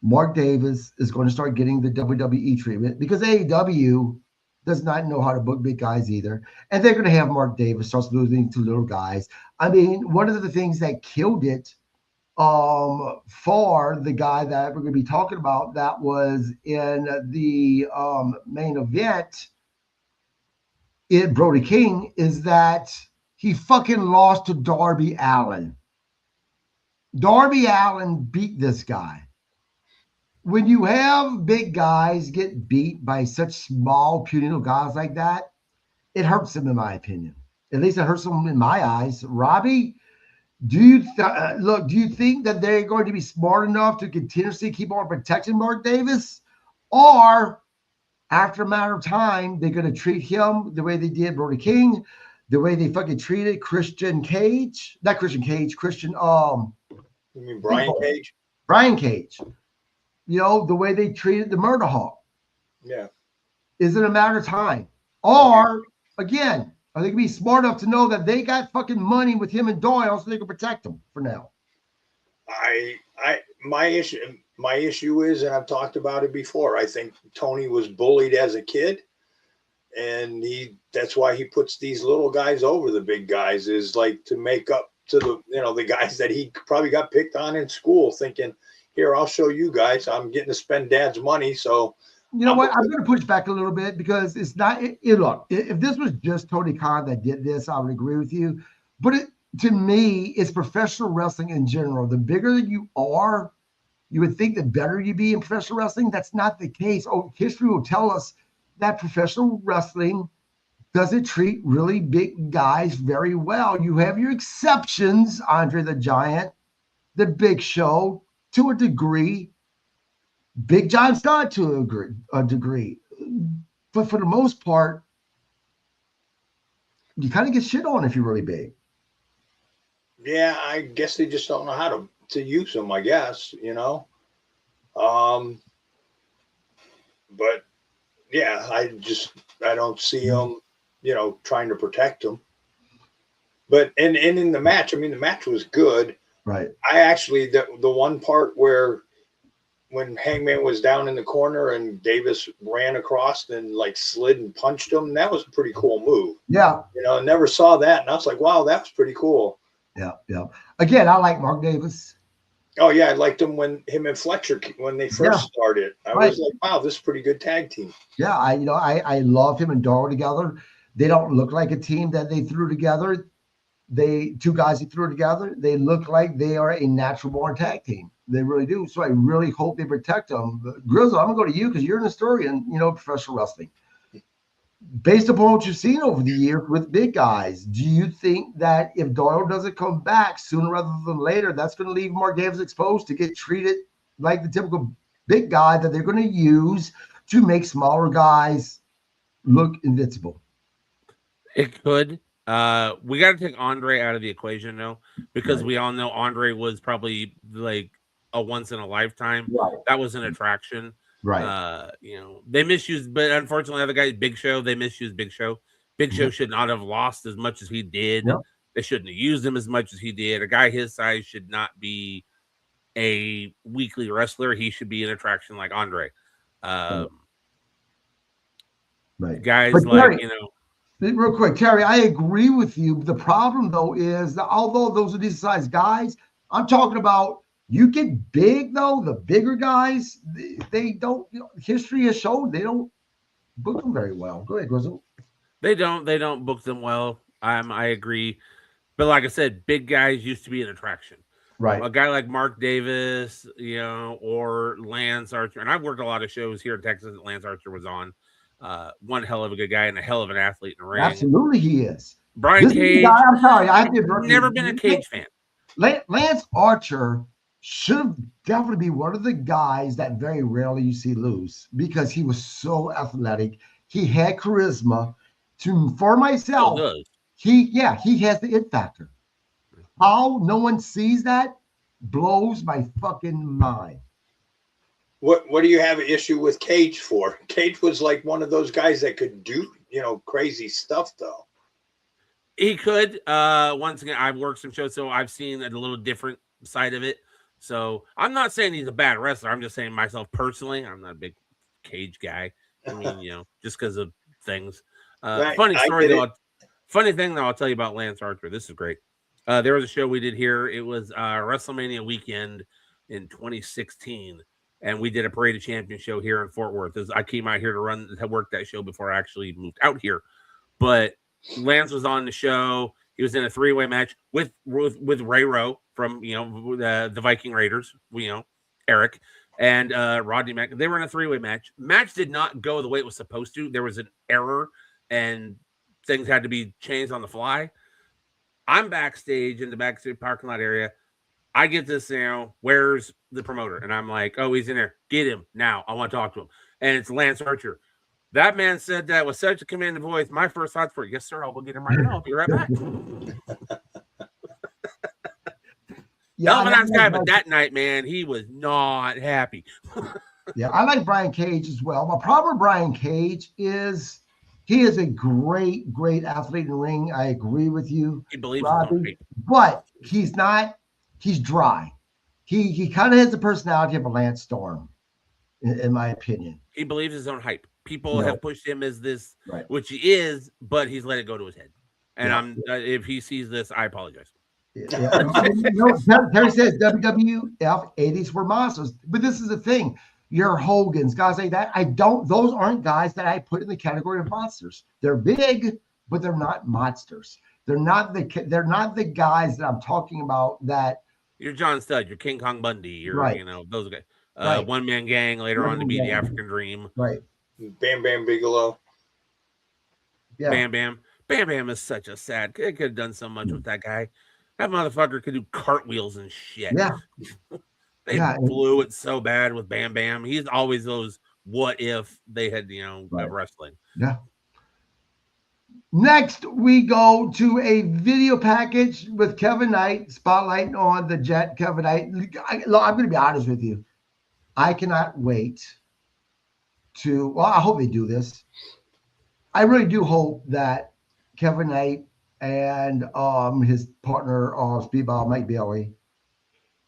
Mark Davis is going to start getting the WWE treatment because AEW does not know how to book big guys either. And they're going to have Mark Davis starts losing to little guys. I mean, one of the things that killed it for the guy that we're going to be talking about that was in the main event, Brody King, is that he fucking lost to Darby Allin. Darby Allin beat this guy. When you have big guys get beat by such small, puny little guys like that, it hurts them, in my opinion. At least it hurts them in my eyes. Robbie, do you look? Do you think that they're going to be smart enough to continuously keep on protecting Mark Davis, or after a matter of time, they're going to treat him the way they did Brody King, the way they fucking treated Christian Cage? Not Christian Cage. Christian. You mean Brian Cage? Brian Cage. You know, the way they treated the Murder Hawk. Yeah. Is it a matter of time? Or, again, are they going to be smart enough to know that they got fucking money with him and Doyle so they can protect him for now? My issue is, and I've talked about it before, I think Tony was bullied as a kid. And that's why he puts these little guys over the big guys, is like to make up to the guys that he probably got picked on in school, thinking, here, I'll show you guys. I'm getting to spend dad's money. So, you know what? I'm going to push back a little bit because it's not. Look, if this was just Tony Khan that did this, I would agree with you. But to me, it's professional wrestling in general. The bigger you are, you would think the better you be in professional wrestling. That's not the case. Oh, history will tell us that professional wrestling doesn't treat really big guys very well. You have your exceptions, Andre the Giant, the Big Show, to a degree, Big John Scott to a degree. But for the most part, you kind of get shit on if you're really big. Yeah, I guess they just don't know how to use them, I guess, But yeah, I don't see them, trying to protect them. But and in the match, I mean, the match was good. Right. I actually, the one part where when Hangman was down in the corner and Davis ran across and like slid and punched him, that was a pretty cool move. Yeah. I never saw that. And I was like, wow, that was pretty cool. Yeah. Yeah. Again, I like Mark Davis. Oh yeah. I liked him when him and Fletcher, when they first started, I was like, wow, this is a pretty good tag team. Yeah. I love him and Darwin together. They don't look like a team that they threw together. Two guys he threw together, they look like they are a natural born tag team. They really do. So I really hope they protect them. But Grizzle, I'm going to go to you because you're an historian, professional wrestling. Based upon what you've seen over the years with big guys, do you think that if Doyle doesn't come back sooner rather than later, that's going to leave Mark Davis exposed to get treated like the typical big guy that they're going to use to make smaller guys look invincible? It could. We got to take Andre out of the equation now because we all know Andre was probably like a once in a lifetime. Right. That was an attraction. Right. They misused, but unfortunately, other guys, Big Show, they misused Big Show. Big Show should not have lost as much as he did. Yep. They shouldn't have used him as much as he did. A guy his size should not be a weekly wrestler. He should be an attraction like Andre. Right. Guys but like, real quick, Terry, I agree with you. The problem, though, is that although those are decent sized guys, I'm talking about you get big, though, the bigger guys, they don't, history has shown they don't book them very well. Go ahead, Grizzle. They don't book them well. I agree. But like I said, big guys used to be an attraction. Right. A guy like Mark Davis, or Lance Archer. And I've worked a lot of shows here in Texas that Lance Archer was on. One hell of a good guy and a hell of an athlete in the ring. Absolutely, he is. Brian Cage. I'm sorry, I've never been a Cage fan. Lance Archer should definitely be one of the guys that very rarely you see lose because he was so athletic. He had charisma. For myself, he has the it factor. How no one sees that blows my fucking mind. What do you have an issue with Cage for? Cage was like one of those guys that could do, crazy stuff though. He could. Once again, I've worked some shows, so I've seen a little different side of it. So I'm not saying he's a bad wrestler. I'm just saying myself personally, I'm not a big Cage guy. I mean, just because of things. Right, Funny I story get though. it. Funny thing though, I'll tell you about Lance Archer. This is great. There was a show we did here. It was WrestleMania weekend in 2016, and we did a Parade of Champions show here in Fort Worth. I came out here to work that show before I actually moved out here. But Lance was on the show. He was in a 3-way match with Ray Rowe from the Viking Raiders. Eric and Rodney Mack. They were in a 3-way match. Match did not go the way it was supposed to. There was an error, and things had to be changed on the fly. I'm backstage in the backstage parking lot area. I get this, where's the promoter? And I'm like, oh, he's in there. Get him now. I want to talk to him. And it's Lance Archer. That man said that with such a commanding voice. My first thoughts were, yes, sir, I'll go get him right now. I'll be right back. Hell of a nice guy, but that night, man, he was not happy. Yeah, I like Brian Cage as well. My problem with Brian Cage is he is a great, great athlete in the ring. I agree with you, He believes Robbie, but he's dry. He kind of has the personality of a Lance Storm, in my opinion. He believes his own hype. People have pushed him as this, right, which he is, but he's let it go to his head. And if he sees this, I apologize. Yeah. Terry says WWF 80s were monsters, but this is the thing. Your Hogan's, guys like that. Those aren't guys that I put in the category of monsters. They're big, but they're not monsters. They're not the guys that I'm talking about. That you're John Studd, you're King Kong Bundy, you're those guys. Right. One Man Gang later on to be the African Dream. Right. Bam Bam Bigelow. Yeah. Bam Bam is such a sad. They could have done so much with that guy. That motherfucker could do cartwheels and shit. Yeah. They blew it so bad with Bam Bam. He's always those what if they had, wrestling. Yeah. Next, we go to a video package with Kevin Knight, spotlighting on the Jet. Kevin Knight. I'm going to be honest with you. I cannot wait I hope they do this. I really do hope that Kevin Knight and his partner, Speedball Mike Bailey,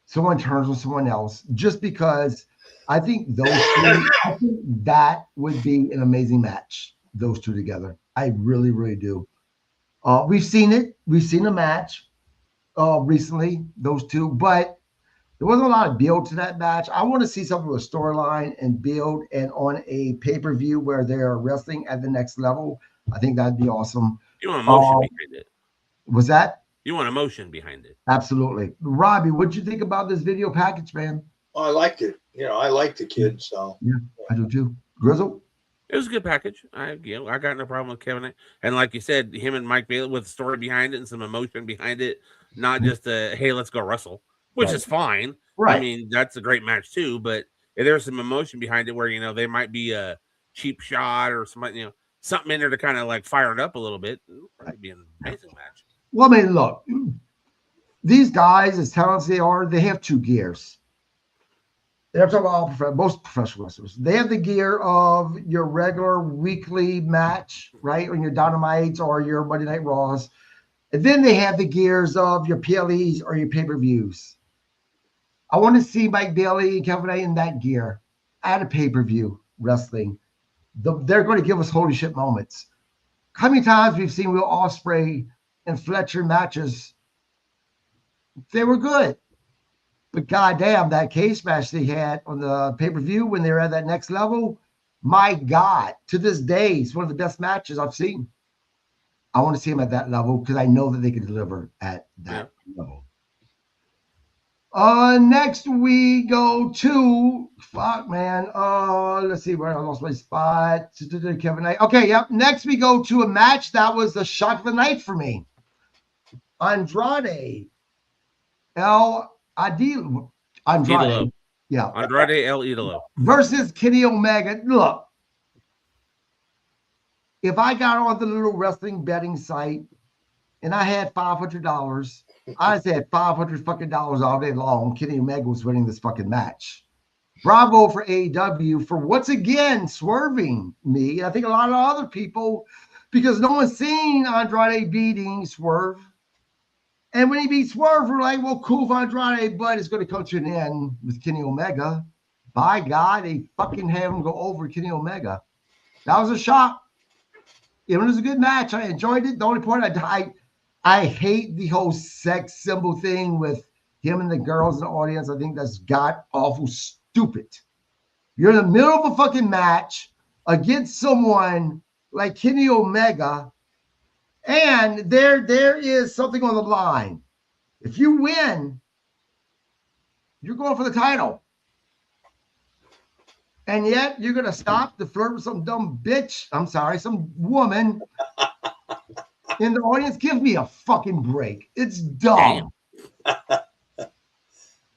someone turns on someone else, just because I think that would be an amazing match, those two together. I really, really do. We've seen it. We've seen a match recently, those two, but there wasn't a lot of build to that match. I want to see something with a storyline and build, and on a pay-per-view where they're wrestling at the next level. I think that'd be awesome. You want emotion behind it. Was that? You want emotion behind it. Absolutely. Robbie, what'd you think about this video package, man? Oh, I liked it. I like the kid, so. Yeah, I do too. Grizzle? It was a good package. I got no problem with Kevin. And like you said, him and Mike Bailey with a story behind it and some emotion behind it, not just hey, let's go wrestle, which is fine. Right. I mean, that's a great match too, but if there's some emotion behind it where, there might be a cheap shot or something, something in there to kind of like fire it up a little bit, it'll probably be an amazing match. Well, I mean, look, these guys, as talented as they are, they have two gears. They're talking about most professional wrestlers. They have the gear of your regular weekly match, right? On your Dynamites or your Monday Night Raws. And then they have the gears of your PLEs or your pay-per-views. I want to see Mike Bailey and Kevin Knight in that gear at a pay-per-view wrestling. They're going to give us holy shit moments. How many times we've seen Will Ospreay and Fletcher matches? They were good. But goddamn, that cage match they had on the pay-per-view when they were at that next level, my God, to this day, it's one of the best matches I've seen. I want to see them at that level because I know that they can deliver at that level. Next we go to let's see where I lost my spot. Kevin Knight. Okay, yep. Next we go to a match that was the shock of the night for me. Andrade El Idolo. Idolo. Yeah. Andrade El Idolo. Versus Kenny Omega. Look, if I got on the little wrestling betting site and I had $500, I said $500 fucking dollars all day long. Kenny Omega was winning this fucking match. Bravo for AEW for once again swerving me. I think a lot of other people, because no one's seen Andrade beating Swerve. And when he beat Swerve, we're like, well, cool for Andrade, but it's going to come to an end with Kenny Omega. By God, they fucking have him go over Kenny Omega. That was a shock. It was a good match. I enjoyed it. The only point I hate the whole sex symbol thing with him and the girls in the audience. I think that's god awful stupid. You're in the middle of a fucking match against someone like Kenny Omega, and there is something on the line. If you win, you're going for the title. And yet you're going to stop to flirt with some dumb bitch. I'm sorry, some woman in the audience. Give me a fucking break. It's dumb.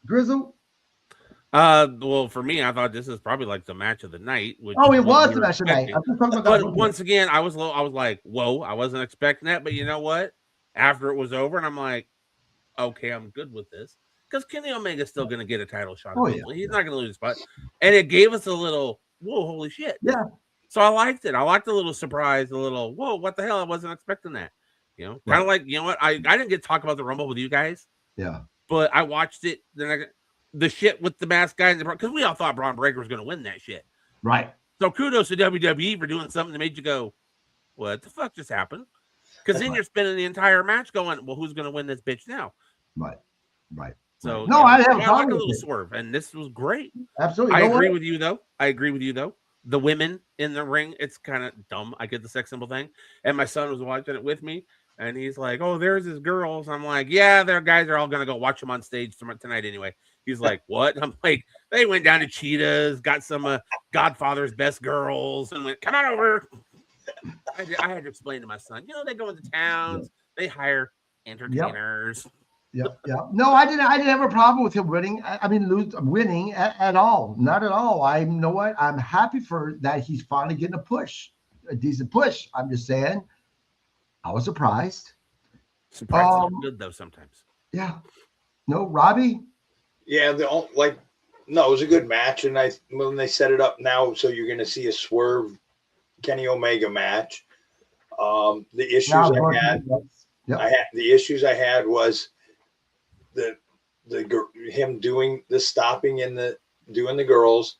Grizzle? Well, for me, I thought this is probably like the match of the night. It was the match of the night. But once again, I was like, whoa, I wasn't expecting that. But you know what? After it was over, and I'm like, okay, I'm good with this. Because Kenny Omega's still going to get a title shot. He's not going to lose a spot. And it gave us a little, whoa, holy shit. Yeah. So I liked it. I liked the little surprise, the little, whoa, what the hell? I wasn't expecting that. You know, kind of like, you know what? I didn't get to talk about the Rumble with you guys. Yeah. But I watched it. Then the shit with the masked guy, because we all thought Braun Breaker was going to win that shit. Right. So kudos to WWE for doing something that made you go, what the fuck just happened? Because then you're spending the entire match going, well, who's going to win this bitch now? Right. So no, I have like a little swerve, and this was great. Absolutely. I agree with you, though. The women in the ring, it's kind of dumb. I get the sex symbol thing, and my son was watching it with me, and he's like, "Oh, there's his girls." I'm like, "Yeah, their guys are all gonna go watch them on stage tonight anyway." He's like, "What?" I'm like, "They went down to Cheetahs, got some Godfather's best girls, and went, come on over." I had to explain to my son, they go into towns, they hire entertainers. Yep. No, I didn't have a problem with him winning. Winning at all. Not at all. I'm happy for that. He's finally getting a decent push. I'm just saying, I was surprised. Surprised good though sometimes. Yeah. No, Robbie. Yeah, no, it was a good match, and when they set it up now, so you're going to see a Swerve Kenny Omega match. The issues the issues I had was him doing the stopping and doing the girls,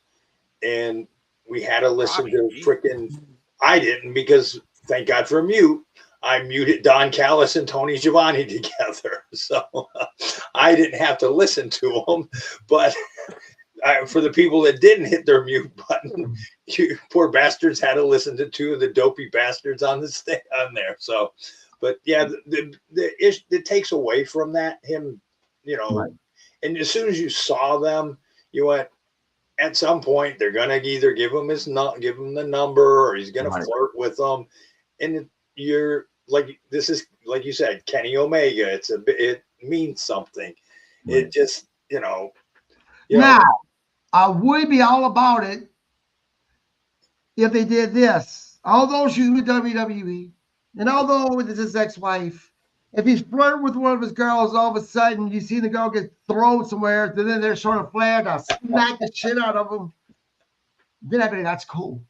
and we had to listen to freaking. I didn't, because thank God for a mute. I muted Don Callis and Tony Schiavone together, so I didn't have to listen to them. But for the people that didn't hit their mute button, you poor bastards had to listen to two of the dopey bastards on there. So, but yeah, it takes away from that him. Right. And as soon as you saw them, you went, at some point they're gonna either give him the number, or he's gonna flirt with them, and you're like, this is, like you said, Kenny Omega. It means something. Right. It just now I would be all about it if they did this. Although she's with WWE, and although it's his ex-wife. If he's flirting with one of his girls, all of a sudden you see the girl get thrown somewhere, and then they're showing a flare to smack the shit out of him. Then I mean, that's cool.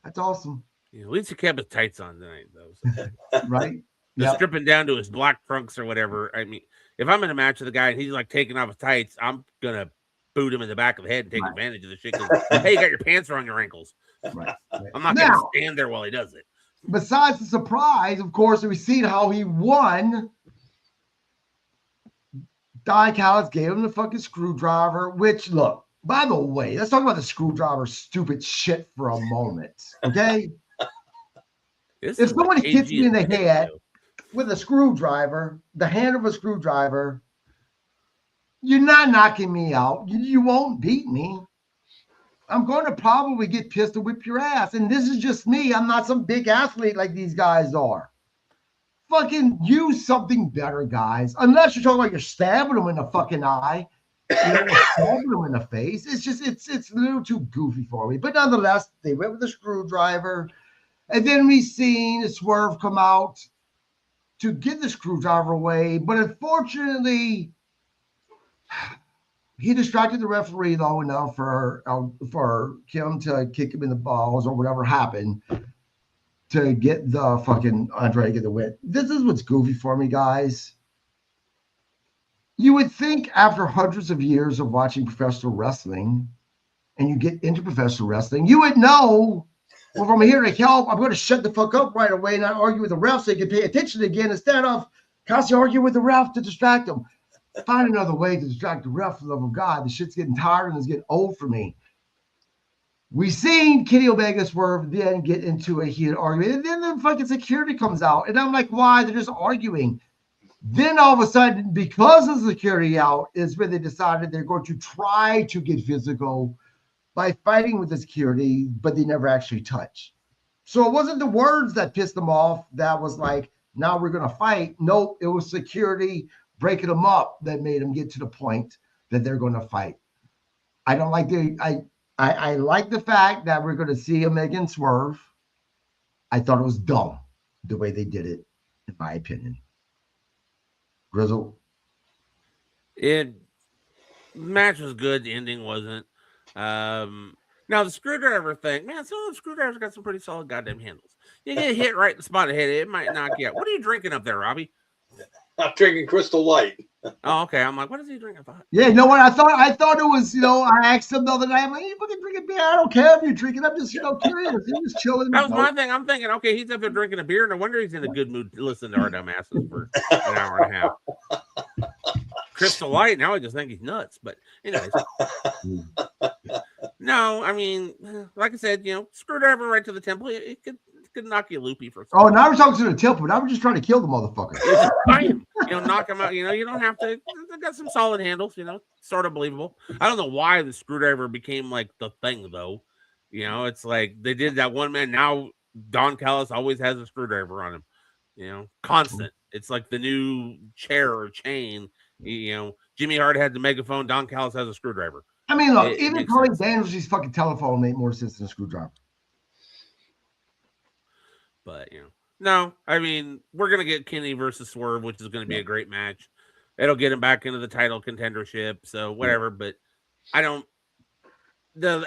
That's awesome. Yeah, at least he kept his tights on tonight, though. So. Right? Just stripping down to his black trunks or whatever. I mean, if I'm in a match with a guy and he's like taking off his tights, I'm gonna boot him in the back of the head and take advantage of the shit. Hey, you got your pants around your ankles. Right. I'm not gonna stand there while he does it. Besides the surprise, of course, we've seen how he won. Don Callis gave him the fucking screwdriver, which, look, by the way, let's talk about the screwdriver stupid shit for a moment, okay? If someone hits me in the head with a screwdriver, the hand of a screwdriver, you're not knocking me out. You won't beat me. I'm going to probably get pissed to whip your ass. And this is just me. I'm not some big athlete like these guys are. Fucking use something better, guys. Unless you're talking about you're stabbing them in the fucking eye, stabbing them in the face. It's a little too goofy for me. But nonetheless, they went with the screwdriver. And then we seen Swerve come out to get the screwdriver away. But unfortunately, he distracted the referee long enough for Kim to kick him in the balls or whatever happened to get the fucking Andre to get the win. This is what's goofy for me, guys. You would think after hundreds of years of watching professional wrestling, and you get into professional wrestling, you would know, well, if I'm here to help, I'm going to shut the fuck up right away and not argue with the ref so you can pay attention again instead of constantly arguing with the ref to distract them. Find another way to distract the ref, for the love of God. The shit's getting tired and it's getting old for me. We seen Kenny Omega Swerve then get into a heated argument, and then the fucking security comes out, and I'm like, why? They're just arguing. Then all of a sudden, because of security out, is when they decided they're going to try to get physical by fighting with the security, but they never actually touch. So it wasn't the words that pissed them off that was like, now we're going to fight. Nope, it was security breaking them up that made them get to the point that they're going to fight. I don't like I like the fact that we're going to see Omega and Swerve. I thought it was dumb the way they did it, in my opinion. Grizzle? Match was good. The ending wasn't. Now the screwdriver thing, man, some of the screwdrivers got some pretty solid goddamn handles. You get hit right in the spot of the head, it might knock you out. What are you drinking up there, Robbie? I'm drinking Crystal Light. Oh, okay. I'm like, what is he drinking? Yeah, you know what? I thought it was, I asked him the other night, I'm like, you fucking drinking beer? I don't care if you're drinking. I'm just, curious. He was chilling. That was my thing. I'm thinking, okay, he's up there drinking a beer. No wonder he's in a good mood to listen to our dumb asses for an hour and a half. Crystal Light, now I just think he's nuts. But anyways. No, I mean, like I said, screwdriver right to the temple. It could knock you loopy for some. Oh, now we're talking to the temple. Now we're just trying to kill the motherfucker. Knock him out. You don't have to. They got some solid handles. Sort of believable. I don't know why the screwdriver became like the thing though. It's like they did that one man. Now Don Callis always has a screwdriver on him. Constant. It's like the new chair or chain. Jimmy Hart had the megaphone. Don Callis has a screwdriver. I mean, look, even Carly Daniels' fucking telephone made more sense than a screwdriver. But, no, I mean, we're going to get Kenny versus Swerve, which is going to be a great match. It'll get him back into the title contendership. So whatever, but the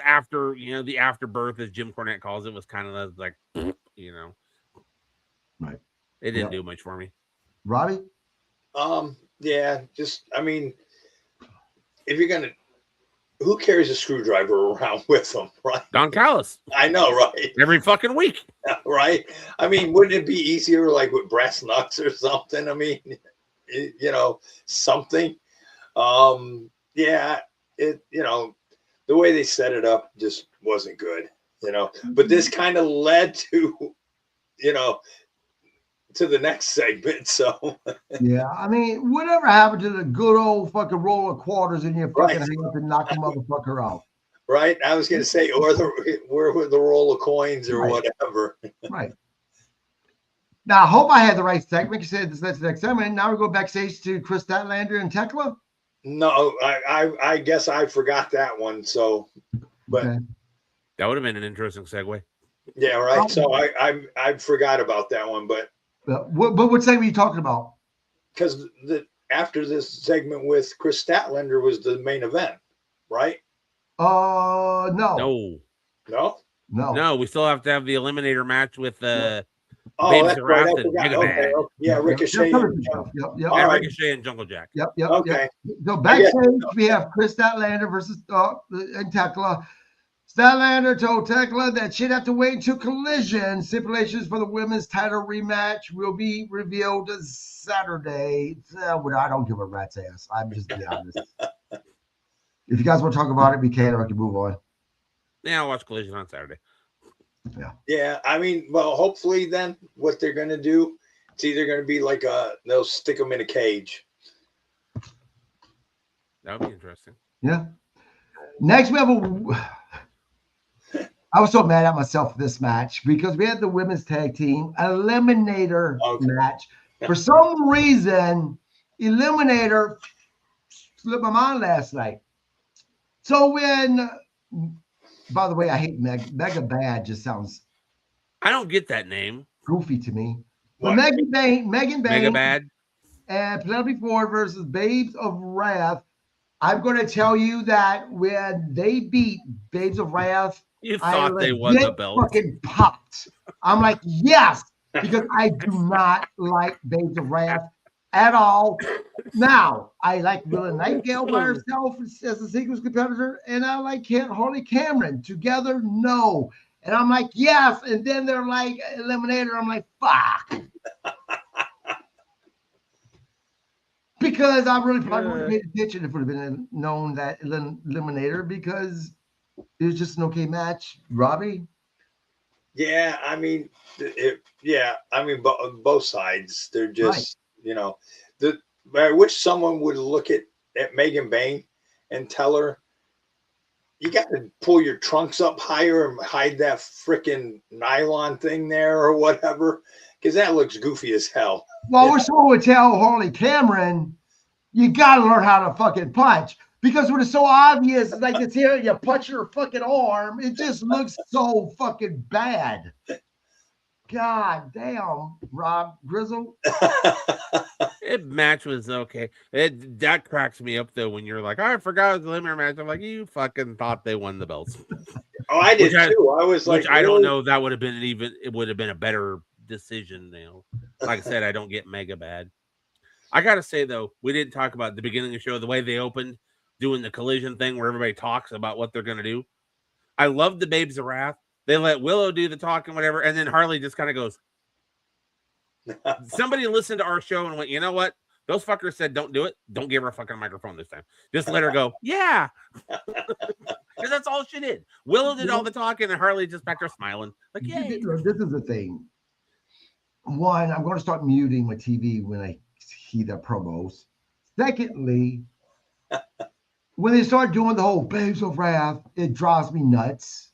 afterbirth, as Jim Cornette calls it, was kind of like, right. It didn't do much for me. Robbie? Yeah, I mean, if you're going to, who carries a screwdriver around with them, right? Don Callis. I know, right? Every fucking week. Right? I mean, wouldn't it be easier like with brass knucks or something? I mean, something. Yeah, the way they set it up just wasn't good, But this kind of led to, to the next segment. So yeah, I mean, whatever happened to the good old fucking roll of quarters in your fucking hand and knock the motherfucker out? Right. I was gonna say, or the roll of coins or whatever. Right. Now I hope I had the right segment. You said that's the next segment. Now we go backstage to Chris Statlander and Tekla. No, I guess I forgot that one. So but okay. That would have been an interesting segue. Yeah, right. So I forgot about that one, but what segment are you talking about? Because after this segment with Chris Statlander was the main event, right? No. We still have to have the eliminator match with that's right. Okay. Yeah, Ricochet. Ricochet and Jungle Jack. Yep. Okay. So backstage we have Chris Statlander versus and Tekla. Statlander told Tekla that she'd have to wait until Collision. Stipulations for the women's title rematch will be revealed Saturday. I don't give a rat's ass. I'm just being honest. If you guys want to talk about it, we can, or I can move on. Yeah, I'll watch Collision on Saturday. Yeah. I mean, well, hopefully then what they're going to do, it's either going to be like they'll stick them in a cage. That would be interesting. Yeah. Next, we have I was so mad at myself for this match because we had the women's tag team eliminator match. For some reason, eliminator slipped my mind last night. So by the way, I hate Mega Bad. Just sounds. I don't get that name. Goofy to me. But Megan Bain, Mega Bad, and Penelope Ford versus Babes of Wrath. I'm going to tell you that when they beat Babes of Wrath, you thought they won the belt. Fucking popped. I'm like, yes, because I do not like Babes of Wrath at all. Now, I like Willa Nightingale by herself as a singles competitor, and I like Harley Cameron together. No. And I'm like, yes. And then they're like, Eliminator. I'm like, fuck. Because I really probably would have paid attention if it would have been known that Eliminator, because it was just an okay match. Robbie? Yeah, I mean, both sides. They're just, I wish someone would look at Megan Bayne and tell her, you got to pull your trunks up higher and hide that freaking nylon thing there or whatever, because that looks goofy as hell. Well, I wish someone would tell Harley Cameron, you got to learn how to fucking punch. Because when it's so obvious, like it's here, you punch your fucking arm, it just looks so fucking bad. God damn, Rob Grizzle. It match was okay. That cracks me up though when you're like, oh, I forgot it was the eliminator match. I'm like, you fucking thought they won the belts. Oh, I did too. I was like, I don't know. That would have been it would have been a better decision. Like I said, I don't get mega bad. I gotta say though, we didn't talk about the beginning of the show, the way they opened, doing the collision thing where everybody talks about what they're gonna do. I love the Babes of Wrath. They let Willow do the talking, whatever, and then Harley just kind of goes. Somebody listened to our show and went, you know what? Those fuckers said don't do it. Don't give her a fucking microphone this time. Just let her go. Yeah. Because that's all she did. Willow did all the talking and Harley just back there smiling. Like, yeah. This is the thing. One, I'm going to start muting my TV when I see the promos. Secondly, when they start doing the whole Babes of Wrath, it drives me nuts.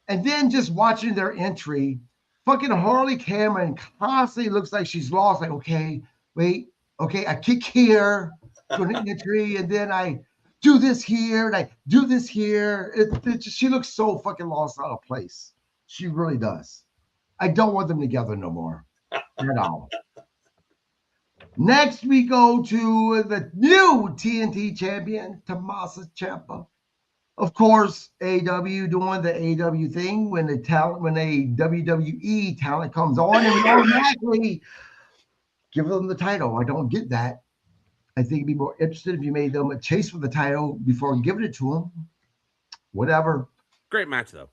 And then just watching their entry, fucking Harley Cameron constantly looks like she's lost. Like, okay, wait, okay, I kick here for an entry, and then I do this here, and I do this here. She looks so fucking lost out of place. She really does. I don't want them together no more at all. Next, we go to the new TNT champion, Tommaso Ciampa. Of course, AEW doing the AEW thing when a WWE talent comes on and we automatically give them the title. I don't get that. I think it'd be more interested if you made them a chase for the title before giving it to them. Whatever. Great match, though.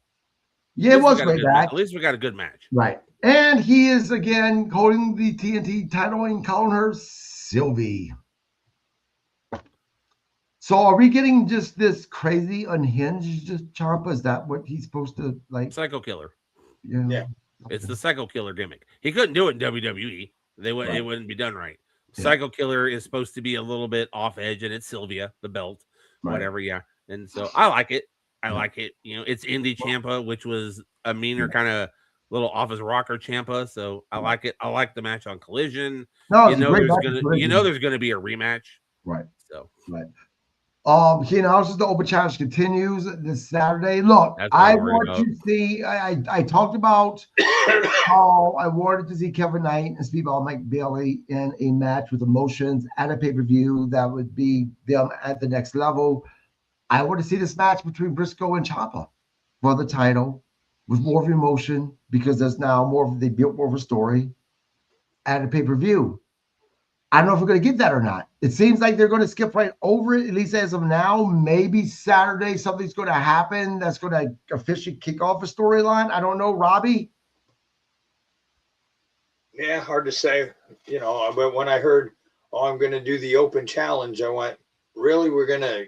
Yeah, it was great match. At least we got a good match. Right. And he is, again, holding the TNT title and calling her Sylvie. So are we getting just this crazy unhinged Ciampa? Is that what he's supposed to like? Psycho Killer. Yeah. It's the Psycho Killer gimmick. He couldn't do it in WWE. It wouldn't be done right. Yeah. Psycho Killer is supposed to be a little bit off edge, and it's Sylvia, the belt, whatever. Yeah. And so I like it. I like it. It's Indie Ciampa, which was a meaner kind of little off his rocker Ciampa. So I like it. I like the match on Collision. No, there's gonna be a rematch. Right. So he announces the Open Challenge continues this Saturday. Look, I want to see. I talked about how I wanted to see Kevin Knight and Speedball Mike Bailey in a match with emotions at a pay-per-view that would be them at the next level. I want to see this match between Briscoe and Ciampa for the title with more of emotion, because there's now they built more of a story at a pay-per-view. I don't know if we're going to get that or not. It seems like they're going to skip right over it, at least as of now. Maybe Saturday something's going to happen that's going to officially kick off a storyline. I don't know, Robbie. Yeah, hard to say. But when I heard, I'm going to do the Open Challenge, I went, really? We're going to,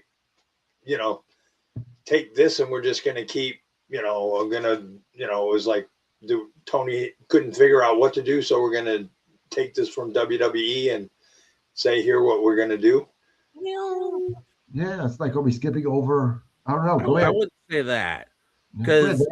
take this and we're just going to keep, it was like Tony couldn't figure out what to do, so we're going to take this from WWE and say here what we're going to do. Yeah, it's like, are we skipping over? I don't know. I wouldn't say that, because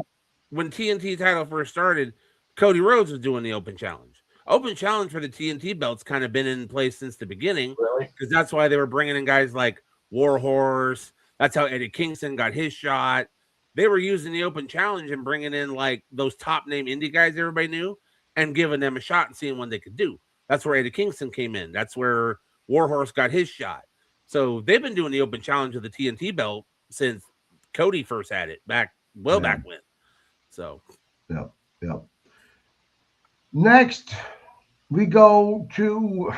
when TNT title first started, Cody Rhodes was doing the Open Challenge. Open Challenge for the TNT belt's kind of been in place since the beginning, because that's why they were bringing in guys like Warhorse. That's how Eddie Kingston got his shot. They were using the Open Challenge and bringing in like those top name indie guys everybody knew and giving them a shot and seeing what they could do. That's where Eddie Kingston came in. That's where Warhorse got his shot. So they've been doing the Open Challenge of the TNT belt since Cody first had it back when. So yeah. Next, we go to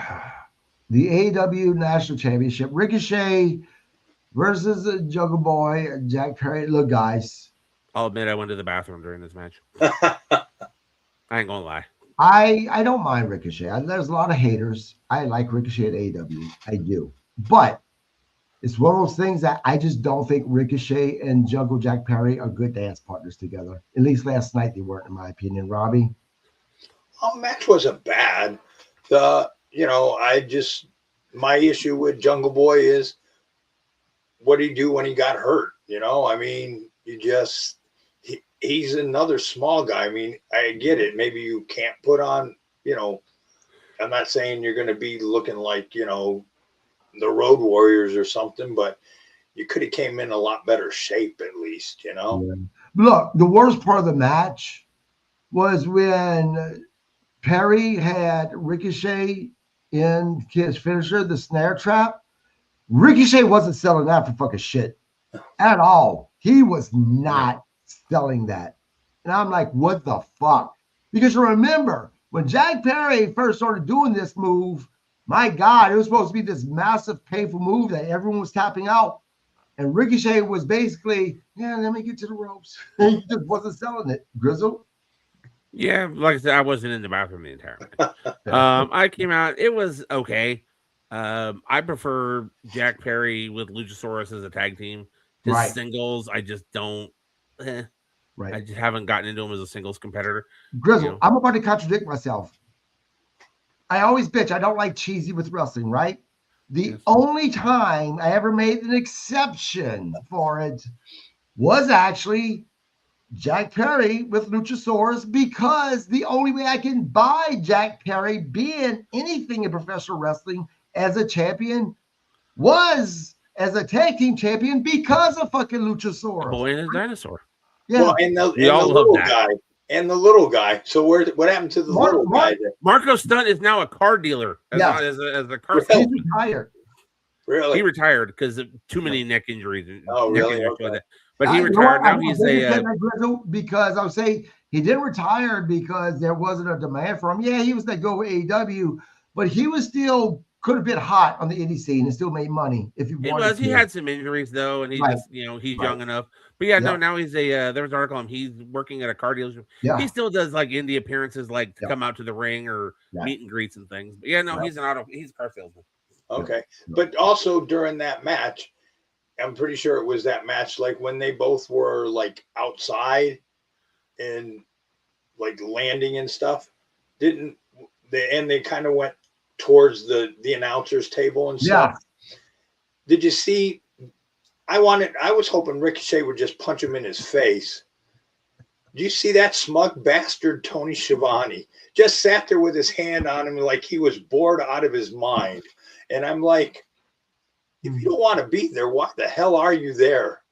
the AEW National Championship. Ricochet versus Jungle Boy, Jack Perry. Look, guys, I'll admit I went to the bathroom during this match. I ain't gonna lie. I don't mind Ricochet. There's a lot of haters. I like Ricochet at AEW. I do. But it's one of those things that I just don't think Ricochet and Jungle Jack Perry are good dance partners together. At least last night they weren't, in my opinion. Robbie? Match wasn't bad. My issue with Jungle Boy is what did he do when he got hurt? I mean, he's another small guy. I mean, I get it. Maybe you can't put on, I'm not saying you're going to be looking like, the Road Warriors or something, but you could have came in a lot better shape at least, Yeah. Look, the worst part of the match was when Perry had Ricochet in his finisher, the snare trap. Ricochet wasn't selling that for fucking shit at all. He was not selling that. And I'm like, what the fuck? Because you remember, when Jack Perry first started doing this move, my God, it was supposed to be this massive, painful move that everyone was tapping out. And Ricochet was basically, let me get to the ropes. He just wasn't selling it. Grizzle? Yeah, like I said, I wasn't in the bathroom the entire night. I came out. It was okay. I prefer Jack Perry with Luchasaurus as a tag team. His singles, I just don't. Right. I just haven't gotten into him as a singles competitor. Grizzle, I'm about to contradict myself. I always bitch. I don't like cheesy with wrestling, right? The only time I ever made an exception for it was actually Jack Perry with Luchasaurus, because the only way I can buy Jack Perry being anything in professional wrestling as a champion was as a tag team champion because of fucking Luchasaurus. A boy and his dinosaur. Yeah. Well, and the little guy. And the little guy. So what happened to the little guy? Marco Stunt is now a car dealer. As a car. He's retired. Really? He retired because of too many neck injuries. Oh, really? Okay. But he retired. Now he's because I would say he didn't retire because there wasn't a demand for him. Yeah, he was that go with AEW, but he was still could have been hot on the indie scene and still made money if he wanted to. He had some injuries though, and he just he's young enough. But no, now he's there was an article on him. He's working at a car dealership. Yeah. He still does like indie appearances, like to come out to the ring or meet and greets and things. But he's a car salesman. Okay. But also during that match, I'm pretty sure it was that match, like when they both were like outside and like landing and stuff, and they kind of went towards the announcer's table and stuff. Yeah. Did you see? I was hoping Ricochet would just punch him in his face. Do you see that smug bastard Tony Schiavone just sat there with his hand on him like he was bored out of his mind? And I'm like, if you don't want to be there, why the hell are you there?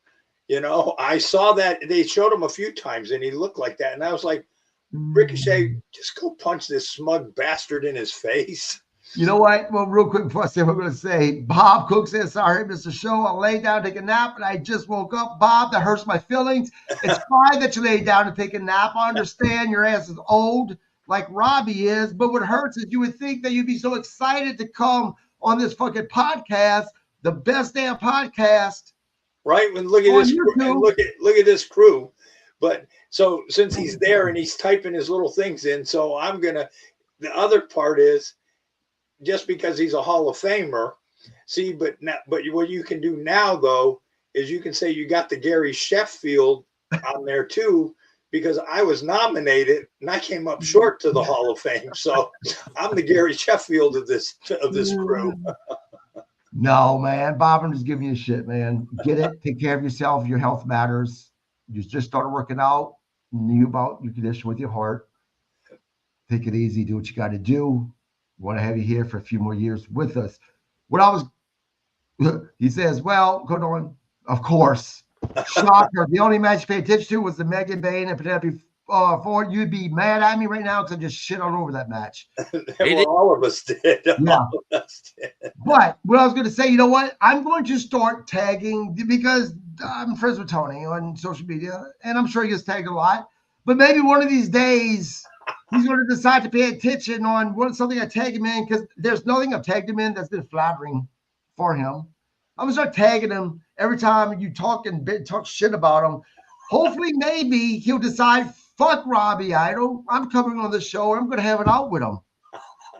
I saw that they showed him a few times and he looked like that. And I was like, Ricochet, just go punch this smug bastard in his face. You know what? Well, real quick before I say what I'm going to say, Bob Cook says, sorry, Mr. Show. I laid down to take a nap and I just woke up. Bob, that hurts my feelings. It's fine that you laid down to take a nap. I understand your ass is old like Robbie is, but what hurts is you would think that you'd be so excited to come on this fucking podcast, the best damn podcast. Right? When look at this crew, look at this crew. But so since he's there and he's typing his little things in, so the other part is just because he's a Hall of Famer, but what you can do now though is you can say you got the Gary Sheffield on there too, because I was nominated and I came up short to the Hall of Fame. So I'm the Gary Sheffield of this crew. No, man. Bob, I'm just giving you shit, man. Get it. Take care of yourself. Your health matters. You just started working out. Knew about your condition with your heart. Take it easy. Do what you got to do. Want to have you here for a few more years with us. He says, well, go on. Of course. Shocker. The only match you paid attention to was the Megan Bayne and Penelope Ford. You'd be mad at me right now because I just shit all over that match. Well, all of us did. Yeah. But what I was going to say, you know what? I'm going to start tagging because I'm friends with Tony on social media, and I'm sure he gets tagged a lot. But maybe one of these days, He's going to decide to pay attention on something I tag him in, because there's nothing I've tagged him in that's been flattering for him. I'm going to start tagging him every time you talk shit about him. Hopefully, maybe he'll decide, fuck Robbie Idol. I'm coming on the show and I'm going to have it out with him.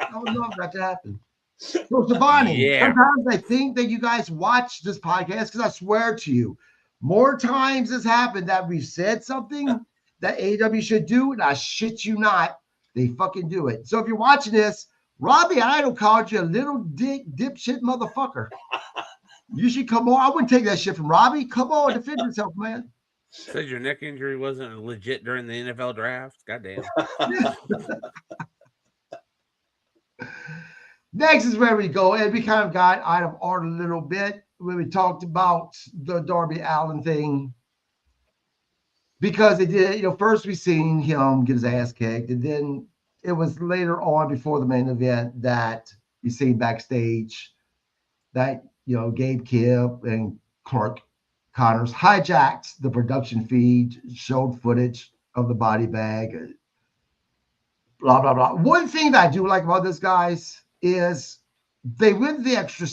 I would love that to happen. So, Shivani, sometimes I think that you guys watch this podcast, because I swear to you, more times has happened that we've said something that AEW should do, and I shit you not, they fucking do it. So if you're watching this, Robbie Idol called you a little dipshit motherfucker. You should come on. I wouldn't take that shit from Robbie. Come on, defend yourself, man. Said your neck injury wasn't legit during the NFL draft. Goddamn. Next is where we go, and we kind of got out of order a little bit when we talked about the Darby Allin thing, because they did, first we seen him get his ass kicked, and then it was later on before the main event that you seen backstage that, Gabe Kidd and Clark Connors hijacked the production feed, showed footage of the body bag, blah, blah, blah. One thing that I do like about this, guys, is they went the extra,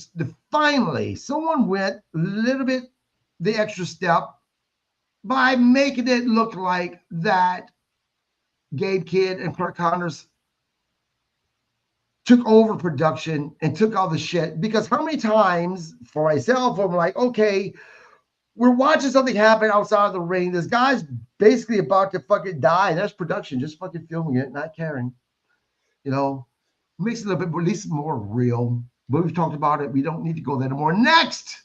finally, someone went a little bit the extra step by making it look like that Gabe Kidd and Clark Connors took over production and took all the shit. Because how many times for myself, I'm like, okay, we're watching something happen outside of the ring. This guy's basically about to fucking die. That's production, just fucking filming it, not caring. Makes it a little bit, at least more real. But we've talked about it. We don't need to go there anymore. Next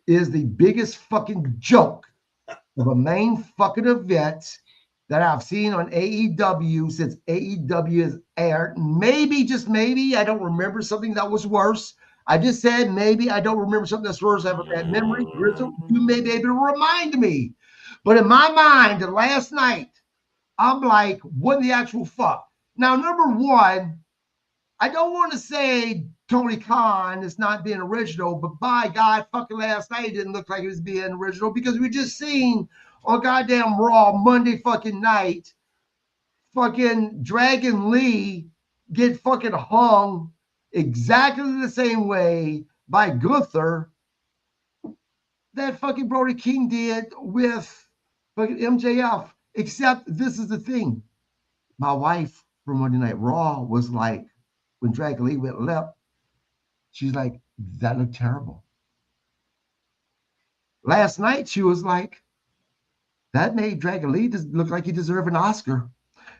is the biggest fucking joke of a main fucking event that I've seen on AEW since AEW has aired. Maybe, just maybe, I don't remember something that was worse. I just said maybe I don't remember something that's worse. I have a bad memory. Grizzle, you may be able to remind me. But in my mind, last night, I'm like, what the actual fuck? Now, number one, I don't want to say Tony Khan is not being original, but by God, fucking last night it didn't look like he was being original, because we just seen on goddamn Raw Monday fucking night, fucking Dragon Lee get fucking hung exactly the same way by Gunther that fucking Brody King did with fucking MJF. Except this is the thing. My wife from Monday Night Raw was like, when Dragon Lee went left, she's like, that looked terrible. Last night, she was like, that made Dragon Lee look like he deserved an Oscar,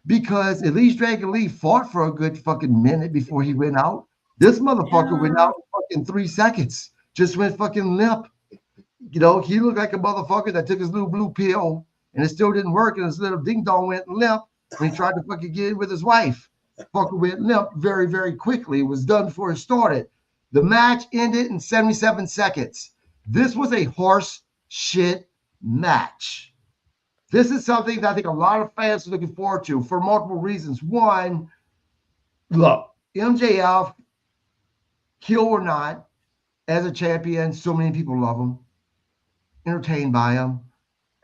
because at least Dragon Lee fought for a good fucking minute before he went out. This motherfucker went out in fucking 3 seconds, just went fucking limp. He looked like a motherfucker that took his little blue pill and it still didn't work, and his little ding dong went limp when he tried to fucking get in with his wife. Fucker went limp very, very quickly. It was done before it started. The match ended in 77 seconds. This was a horse shit match. This is something that I think a lot of fans are looking forward to for multiple reasons. One, look, MJF, heel or not, as a champion, so many people love him, entertained by him.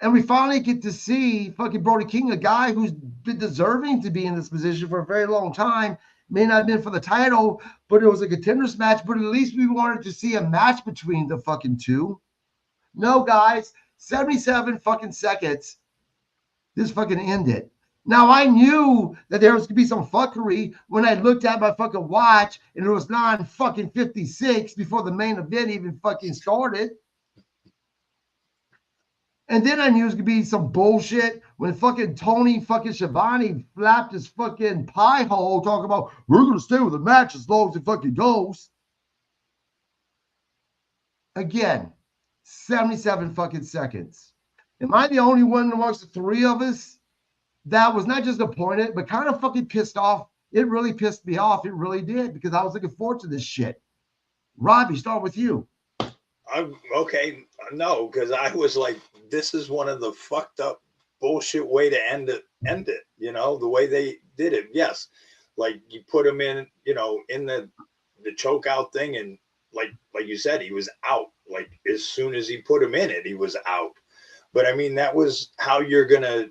And we finally get to see fucking Brody King, a guy who's been deserving to be in this position for a very long time. May not have been for the title, but it was a contenders match. But at least we wanted to see a match between the fucking two. No, guys, 77 fucking seconds. This fucking ended. Now, I knew that there was going to be some fuckery when I looked at my fucking watch and it was 9:56 before the main event even fucking started. And then I knew it was going to be some bullshit when fucking Tony fucking Schiavone flapped his fucking pie hole talking about, we're going to stay with the match as long as it fucking goes. Again, 77 fucking seconds. Am I the only one amongst the three of us that was not just disappointed, but kind of fucking pissed off? It really pissed me off. It really did, because I was looking forward to this shit. Robbie, start with you. Okay, no, because I was like, this is one of the fucked up bullshit way to end it, the way they did it. Yes, like you put him in, in the choke out thing, and like you said, he was out. Like as soon as he put him in it, he was out. But I mean, that was how you're gonna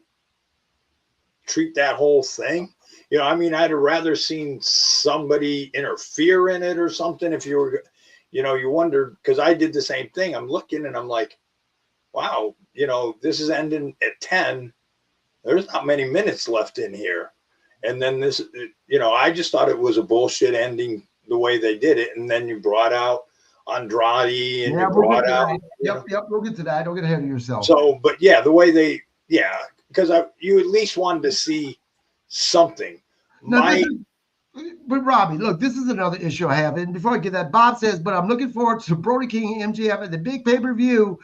treat that whole thing. You know, I mean, I'd have rather seen somebody interfere in it or something. If you were, you know, you wonder, because I did the same thing. I'm looking and I'm like, wow, you know, this is ending at 10. There's not many minutes left in here. And then this, you know, I just thought it was a bullshit ending the way they did it. And then you brought out Andrade and you brought out. Yep, we'll get to that. Don't get ahead of yourself. So, but yeah, the way they, because you at least wanted to see something. But Robbie, look, this is another issue I have. And before I get that, Bob says, but I'm looking forward to Brody King and MJF at the big pay-per-view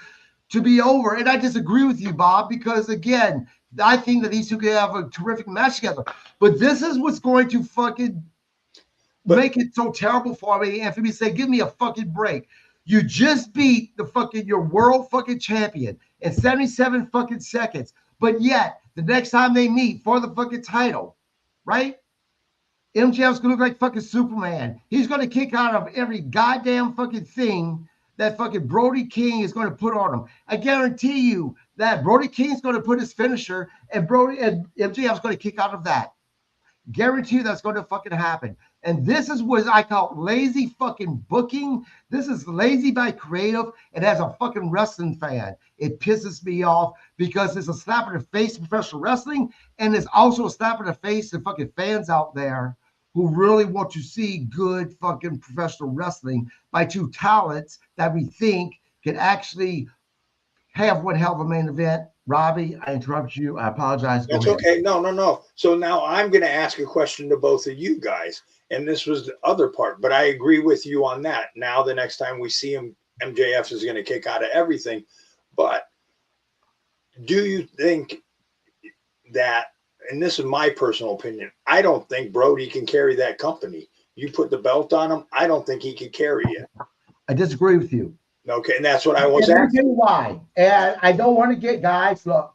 to be over. And I disagree with you, Bob, because again, I think that these two could have a terrific match together. But this is what's going to fucking make it so terrible for me. And for me to say, give me a fucking break. You just beat your world fucking champion in 77 fucking seconds. But yet, the next time they meet for the fucking title, right? MJF's gonna look like fucking Superman. He's gonna kick out of every goddamn fucking thing that fucking Brody King is going to put on him. I guarantee you that Brody King's going to put his finisher and MJF's going to kick out of that. Guarantee you that's going to fucking happen. And this is what I call lazy fucking booking. This is lazy by creative. And as a fucking wrestling fan, it pisses me off because it's a slap in the face of professional wrestling. And it's also a slap in the face of fucking fans out there who really want to see good fucking professional wrestling by two talents that we think can actually have one hell of a main event. Robbie, I interrupted you. I apologize. That's okay. No. So now I'm going to ask a question to both of you guys. And this was the other part, but I agree with you on that. Now, the next time we see him, MJF is going to kick out of everything. But do you think that, and this is my personal opinion, I don't think Brody can carry that company. You put the belt on him, I don't think he could carry it. I disagree with you. Okay, and that's what I was asking. Let me tell you why. And I don't want to get, guys, look,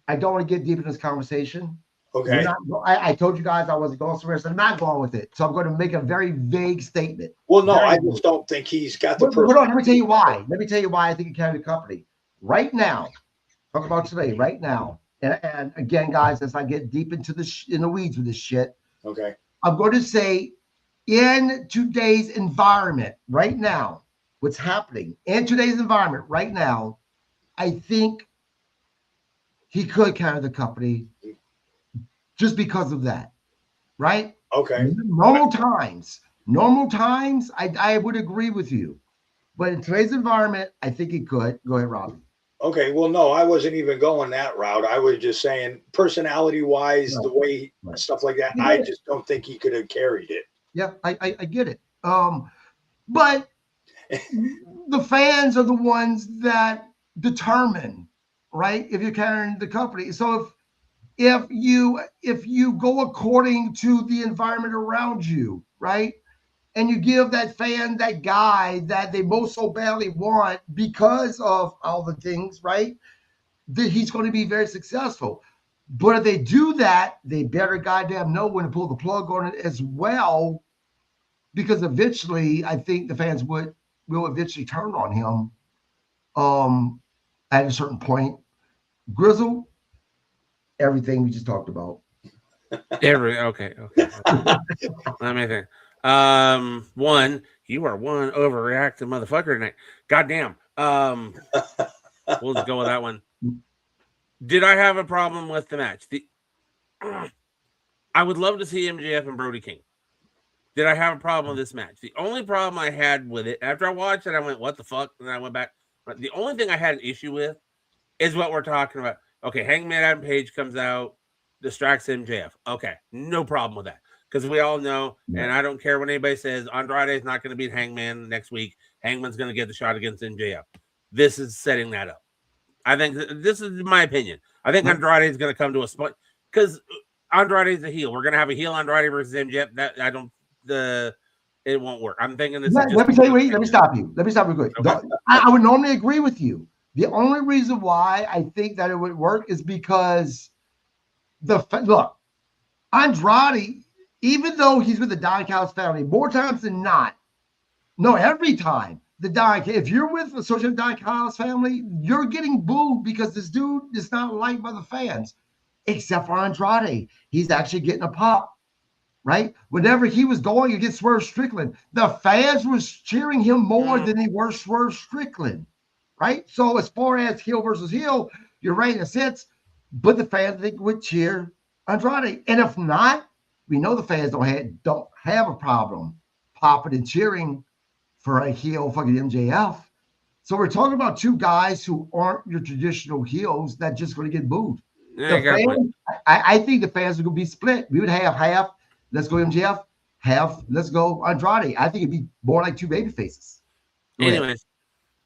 I don't want to get deep in this conversation. Okay. I told you guys I wasn't going somewhere, so I'm not going with it. So I'm going to make a very vague statement. Well, no, I just don't think he's got the person. Hold on, let me tell you why. Let me tell you why I think he carried the company. Right now, talk about today, right now. And again, guys, as I get deep into in the weeds with this shit, okay, I'm going to say in today's environment right now, what's happening in today's environment right now, I think he could carry the company just because of that, right? Okay. Normal times, I would agree with you. But in today's environment, I think he could. Go ahead, Robbie. Okay, well, no, I wasn't even going that route. I was just saying personality-wise, the way stuff like that, I just don't think he could have carried it. Yeah, I get it. But the fans are the ones that determine, right, if you're carrying the company. So if you go according to the environment around you, right, and you give that fan that guy that they most so badly want because of all the things, right, that he's going to be very successful. But if they do that, they better goddamn know when to pull the plug on it as well, because eventually I think the fans will eventually turn on him at a certain point. Grizzle, everything we just talked about. Okay. Let me think. One, you are one overreacting motherfucker tonight. Goddamn. We'll just go with that one. Did I have a problem with the match? I would love to see MJF and Brody King. Did I have a problem with this match? The only problem I had with it, after I watched it, I went, what the fuck? And then I went back. The only thing I had an issue with is what we're talking about. Okay, Hangman Adam Page comes out, distracts MJF. Okay, no problem with that. Because we all know, and I don't care what anybody says, Andrade is not going to beat Hangman next week. Hangman's going to get the shot against MJF. This is setting that up. I think this is my opinion. I think Andrade is going to come to a spot because Andrade is a heel. We're going to have a heel Andrade versus MJF. It won't work. I'm thinking this. Let me tell you what. Let me stop you. Let me stop you quick. Okay. I would normally agree with you. The only reason why I think that it would work is because look, Andrade, even though he's with the Don Callis family, more times than not, no, every time if you're with the social Don Callis family, you're getting booed because this dude is not liked by the fans. except for Andrade. He's actually getting a pop, right? Whenever he was going against Swerve Strickland, the fans was cheering him more than they were Swerve Strickland, right? So as far as heel versus heel, you're right in a sense, but the fans think would cheer Andrade. And if not, we know the fans don't have a problem popping and cheering for a heel fucking MJF. So we're talking about two guys who aren't your traditional heels that just going to get booed. Yeah, I think the fans are going to be split. We would have half, let's go MJF, half, let's go Andrade. I think it'd be more like two baby faces. Anyways,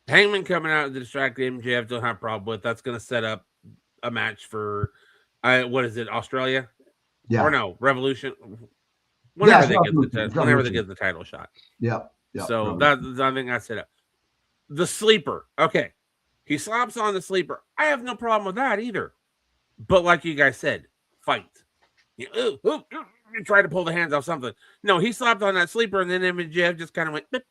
Hangman coming out to distract MJF, don't have a problem with. That's going to set up a match for, what is it, Australia? Yeah. Or no, Revolution. Whenever they get the title shot. Yeah. So I think that's set up. The sleeper. Okay. He slaps on the sleeper. I have no problem with that either. But like you guys said, fight. You try to pull the hands off something. No, he slapped on that sleeper, and then MJF just kind of went, Bip.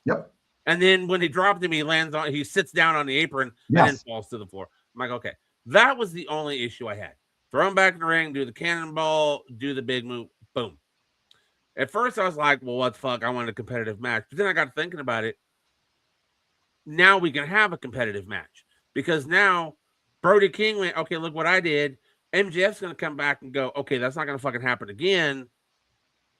Yep. And then when he dropped him, he sits down on the apron and then falls to the floor. I'm like, okay. That was the only issue I had. Throw him back in the ring, do the cannonball, do the big move, boom. At first, I was like, well, what the fuck? I wanted a competitive match. But then I got thinking about it. Now we can have a competitive match. Because now Brody King went, okay, look what I did. MJF's going to come back and go, okay, that's not going to fucking happen again.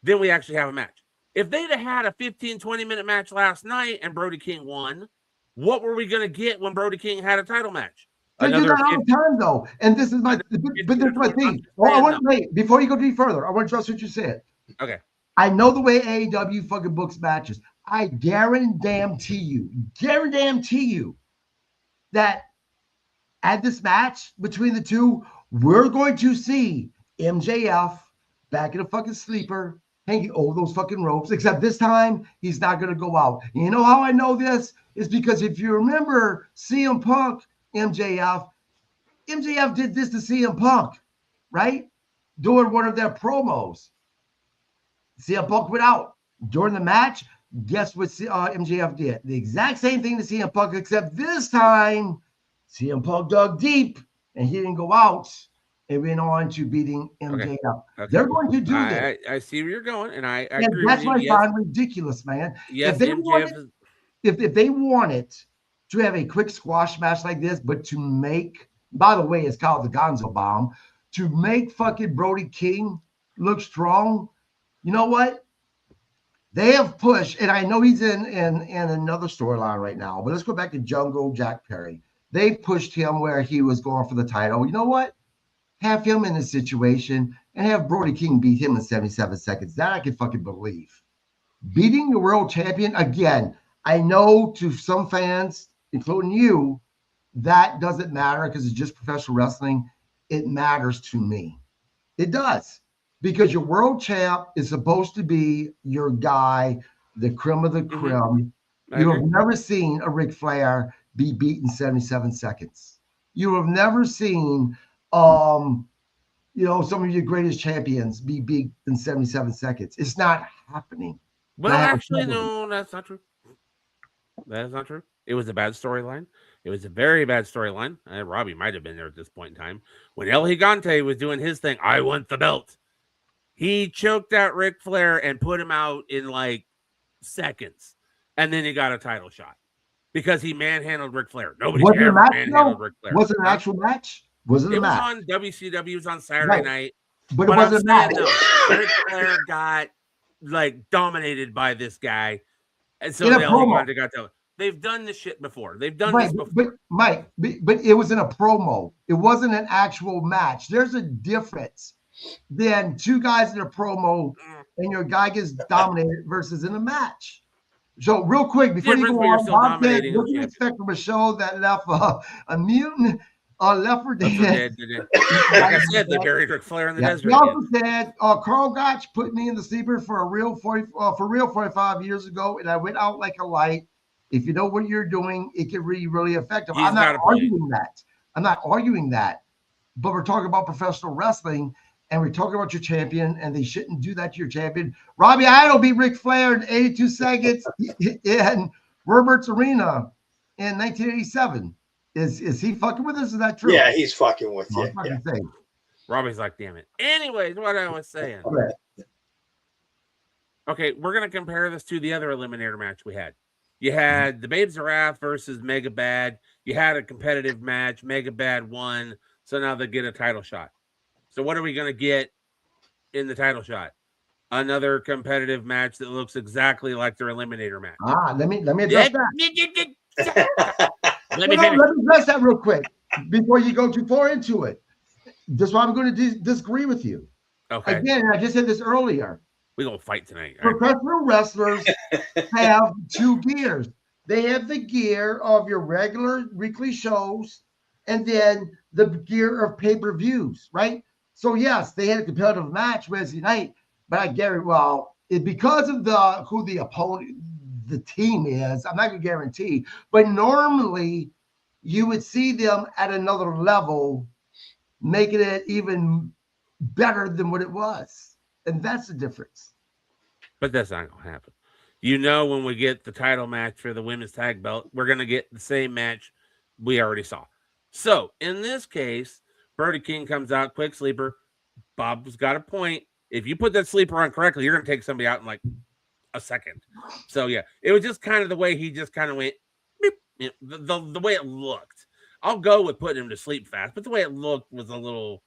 Then we actually have a match. If they'd have had a 15, 20-minute match last night and Brody King won, what were we going to get when Brody King had a title match? They do that all the time, though. And this is my thing. I want to wait before you go any further. I want to trust what you said. Okay. I know the way AEW fucking books matches. I guarantee you that at this match between the two, we're going to see MJF back in a fucking sleeper, hanging over those fucking ropes, except this time he's not going to go out. And you know how I know this? Is because if you remember CM Punk, MJF did this to CM Punk, right? During one of their promos. CM Punk went out. During the match, guess what MJF did? The exact same thing to CM Punk, except this time CM Punk dug deep and he didn't go out and went on to beating MJF. Okay. They're going to do this. I see where you're going, and I and agree that's with you. what I find ridiculous, man. Yes, if they wanted to have a quick squash match like this, but to make, by the way, it's called the Gonzo Bomb, to make fucking Brody King look strong, you know what? They have pushed, and I know he's in another storyline right now, but let's go back to Jungle Jack Perry. They pushed him where he was going for the title. You know what? Have him in a situation and have Brody King beat him in 77 seconds. That I can fucking believe. Beating your world champion, again, I know to some fans, including you, that doesn't matter because it's just professional wrestling. It matters to me. It does. Because your world champ is supposed to be your guy, the creme of the creme. You have never seen a Ric Flair be beaten 77 seconds. You have never seen, some of your greatest champions be beat in 77 seconds. It's not happening. Well, actually, no, that's not true. That is not true. It was a bad storyline. It was a very bad storyline. Robbie might have been there at this point in time. When El Gigante was doing his thing, I want the belt. He choked out Ric Flair and put him out in like seconds. And then he got a title shot because he manhandled Ric Flair. Nobody ever manhandled Ric Flair. Was it an actual match? Was it a match? It was on WCW. It was on Saturday night. But it wasn't a match. Ric Flair got dominated by this guy. And so they've done this shit before. They've done this before. But Mike, but it was in a promo. It wasn't an actual match. There's a difference. Then two guys in a promo and your guy gets dominated versus in a match. So real quick, before you go on, what do you expect from a show that left a mutant left for dead? Like I said, they buried Ric Flair in the desert. He also said, Carl Gotch put me in the sleeper for real 45 years ago, and I went out like a light. If you know what you're doing, it can really, really affect him. I'm not arguing that. But we're talking about professional wrestling. And we're talking about your champion, and they shouldn't do that to your champion. Robbie Idol beat Ric Flair in 82 seconds in Roberts Arena in 1987. Is he fucking with us? Is that true? Yeah, he's fucking with you. Yeah. Robbie's like, damn it. Anyways, what I was saying. Okay, we're going to compare this to the other eliminator match we had. You had the Babes of Wrath versus Mega Bad. You had a competitive match. Mega Bad won, so now they get a title shot. So what are we going to get in the title shot? Another competitive match that looks exactly like their eliminator match. Let me address that. Let me address that real quick before you go too far into it. This is why I'm going to disagree with you. Okay. Again, I just said this earlier. We're going to fight tonight. Professional wrestlers have two gears. They have the gear of your regular weekly shows and then the gear of pay-per-views, right? So, yes, they had a competitive match Wednesday night, but I guarantee, because of who the opponent, the team is, I'm not going to guarantee, but normally you would see them at another level, making it even better than what it was. And that's the difference. But that's not going to happen. You know, when we get the title match for the women's tag belt, we're going to get the same match we already saw. So, in this case, Brody King comes out, quick sleeper. Bob's got a point. If you put that sleeper on correctly, you're going to take somebody out in like a second. So, yeah, it was just kind of the way he just kind of went, beep, you know, the way it looked. I'll go with putting him to sleep fast, but the way it looked was a little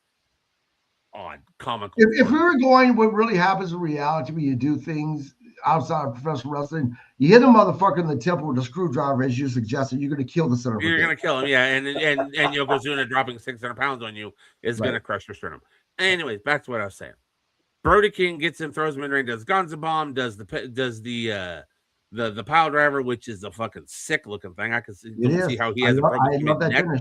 odd, comical. If we were going what really happens in reality when you do things outside of professional wrestling, you hit a motherfucker in the temple with a screwdriver, as you suggested, you're going to kill the center. You're going to kill him, yeah. And Yokozuna dropping 600 pounds on you is going to crush your sternum. Anyways, back to what I was saying. Brody King gets him, throws him in the ring, does Gonzo Bomb, does the pile driver, which is a fucking sick looking thing. I can see how he hasn't broken somebody's neck.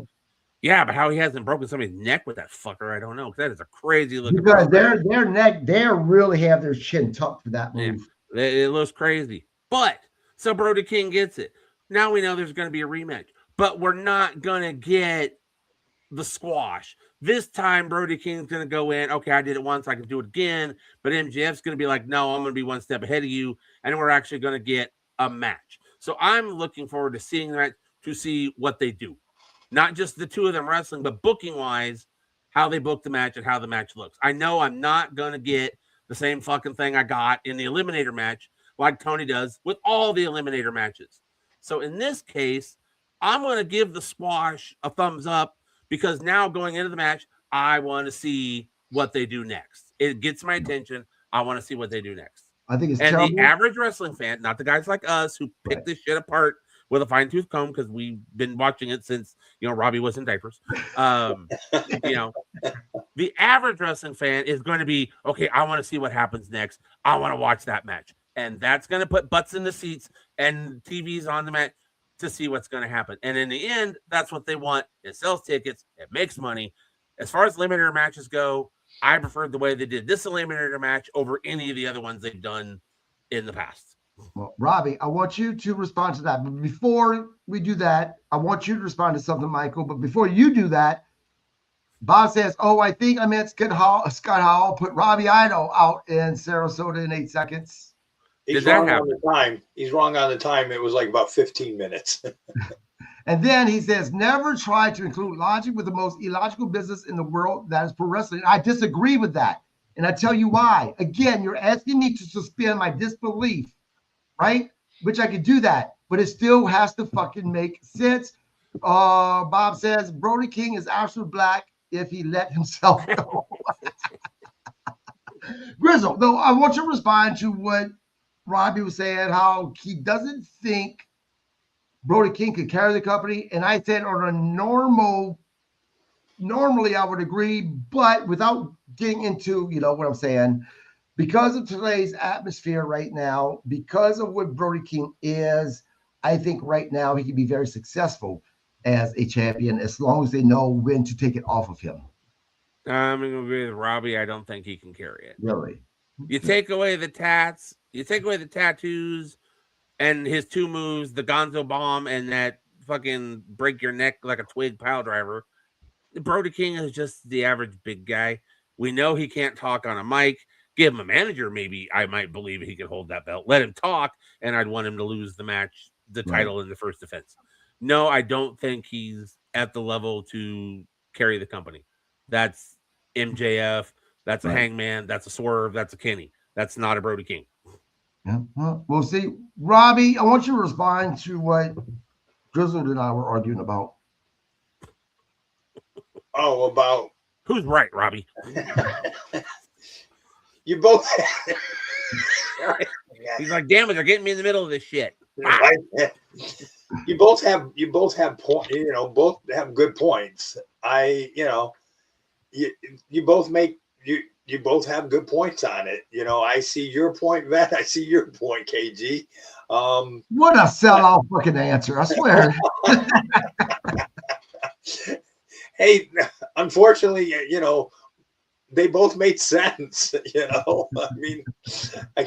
Yeah, but how he hasn't broken somebody's neck with that fucker, I don't know. Because that is a crazy looking. Because their neck, they really have their chin tucked for that move. Yeah, it looks crazy. But so Brody King gets it. Now we know there's going to be a rematch, but we're not going to get the squash. This time, Brody King's going to go in. Okay, I did it once. I can do it again. But MJF's going to be like, no, I'm going to be one step ahead of you. And we're actually going to get a match. So I'm looking forward to seeing that, to see what they do. Not just the two of them wrestling, but booking-wise, how they book the match and how the match looks. I know I'm not going to get the same fucking thing I got in the Eliminator match like Tony does with all the Eliminator matches. So in this case, I'm going to give the squash a thumbs up because now going into the match, I want to see what they do next. It gets my attention. I want to see what they do next. I think it's terrible. The average wrestling fan, not the guys like us who pick this shit apart with a fine-tooth comb because we've been watching it since, Robbie was in diapers. The average wrestling fan is going to be, okay, I want to see what happens next. I want to watch that match. And that's going to put butts in the seats and TVs on the match to see what's going to happen. And in the end, that's what they want. It sells tickets. It makes money. As far as eliminator matches go, I preferred the way they did this eliminator match over any of the other ones they've done in the past. Well, Robbie, I want you to respond to that. But before we do that, I want you to respond to something, Michael. But before you do that, Bob says, I think I meant Scott Howell put Robbie Idol out in Sarasota in 8 seconds. He's wrong on the time. He's wrong on the time. It was like about 15 minutes. And then he says, never try to include logic with the most illogical business in the world, that is pro wrestling. I disagree with that. And I tell you why. Again, you're asking me to suspend my disbelief, right? Which I could do that, but it still has to fucking make sense. Bob says, Brody King is absolute black if he let himself go. Grizzle, though, I want you to respond to what Robbie was saying, how he doesn't think Brody King could carry the company. And I said on a normally I would agree, but without getting into, what I'm saying, because of today's atmosphere right now, because of what Brody King is, I think right now he can be very successful as a champion as long as they know when to take it off of him. I'm going to agree with Robbie. I don't think he can carry it. Really? You take away the tats, you take away the tattoos and his two moves, the Gonzo Bomb and that fucking break your neck like a twig pile driver. Brody King is just the average big guy. We know he can't talk on a mic. Give him a manager, maybe I might believe he could hold that belt. Let him talk, and I'd want him to lose the match, the title in the first defense. No, I don't think he's at the level to carry the company. That's MJF. That's a Right. Hangman. That's a Swerve. That's a Kenny. That's not a Brody King. Yeah, well, we'll see. Robbie, I want you to respond to what Grizzled and I were arguing about. Oh, about Who's right, Robbie? you both. He's like, damn it, they're getting me in the middle of this shit. You both have point. Both have good points. You both make you both have good points on it. I see your point, Vet. I see your point, KG. What a sellout fucking answer! I swear. Hey, unfortunately, they both made sense. I mean, I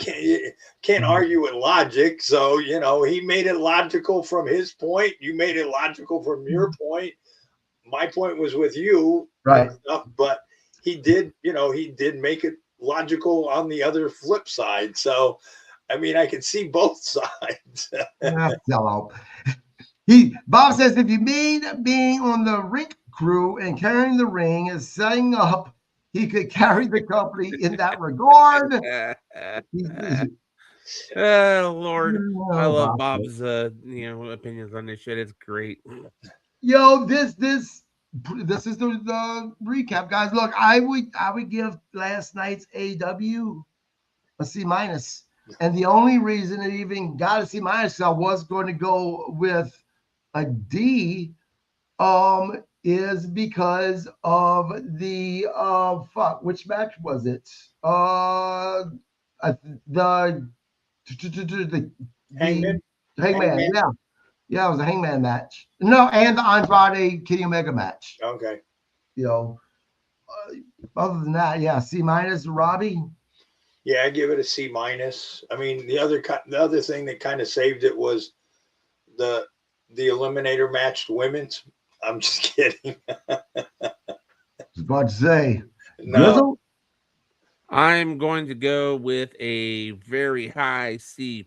can't argue with logic. So he made it logical from his point. You made it logical from your point. My point was with you, right? But he did make it logical on the other flip side. So, I mean, I can see both sides. Sellout. Bob says if you mean being on the rink crew and carrying the ring is setting up, he could carry the company in that regard. Oh Lord, I love Bob's opinions on this shit. It's great. Yo, this is the recap, guys. Look, I would give last night's AEW a C-, and the only reason it even got a C-, I was going to go with a D, is because of the which match was it? The Hangman. Yeah, it was a Hangman match. No, and the Andrade Kenny Omega match. Okay. Other than that, yeah, C-, Robbie. Yeah, I give it a C-. I mean, the other thing that kind of saved it was the Eliminator match, women's. I'm just kidding. I was about to say, no. Grizzle? I'm going to go with a very high C+.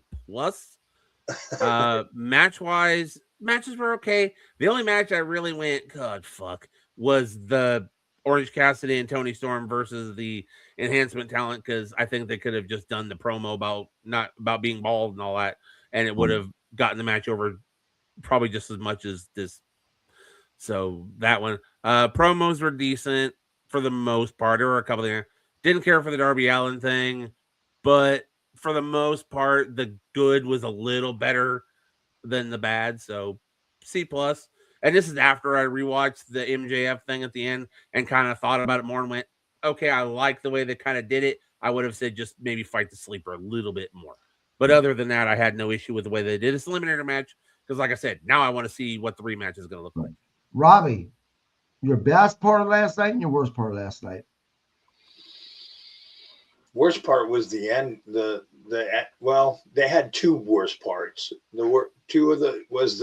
Match wise, matches were okay. The only match I really went, God fuck, was the Orange Cassidy and Tony Storm versus the enhancement talent, because I think they could have just done the promo about being bald and all that, and it would have gotten the match over probably just as much as this. So that one, promos were decent for the most part. There were a couple there. Didn't care for the Darby Allin thing, but for the most part, the good was a little better than the bad. So C+. And this is after I rewatched the MJF thing at the end and kind of thought about it more and went, okay, I like the way they kind of did it. I would have said just maybe fight the sleeper a little bit more. But other than that, I had no issue with the way they did this eliminator match. Because like I said, now I want to see what the rematch is going to look like. Robbie, your best part of last night and your worst part of last night. Worst part was the end. They had two worst parts. Was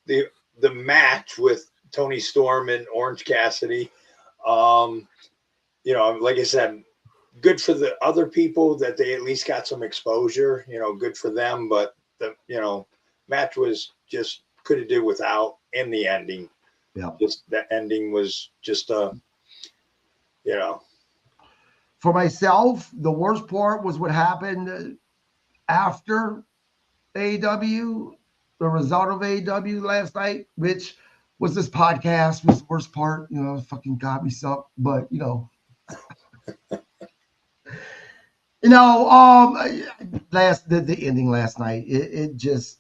the match with Tony Storm and Orange Cassidy. Like I said, good for the other people that they at least got some exposure. Good for them. But the match was just could have did without, and the ending. Yeah, just that ending was just For myself, the worst part was what happened after AEW, the result of AEW last night, which was this podcast was the worst part. Fucking got me sucked, but the ending last night, it just.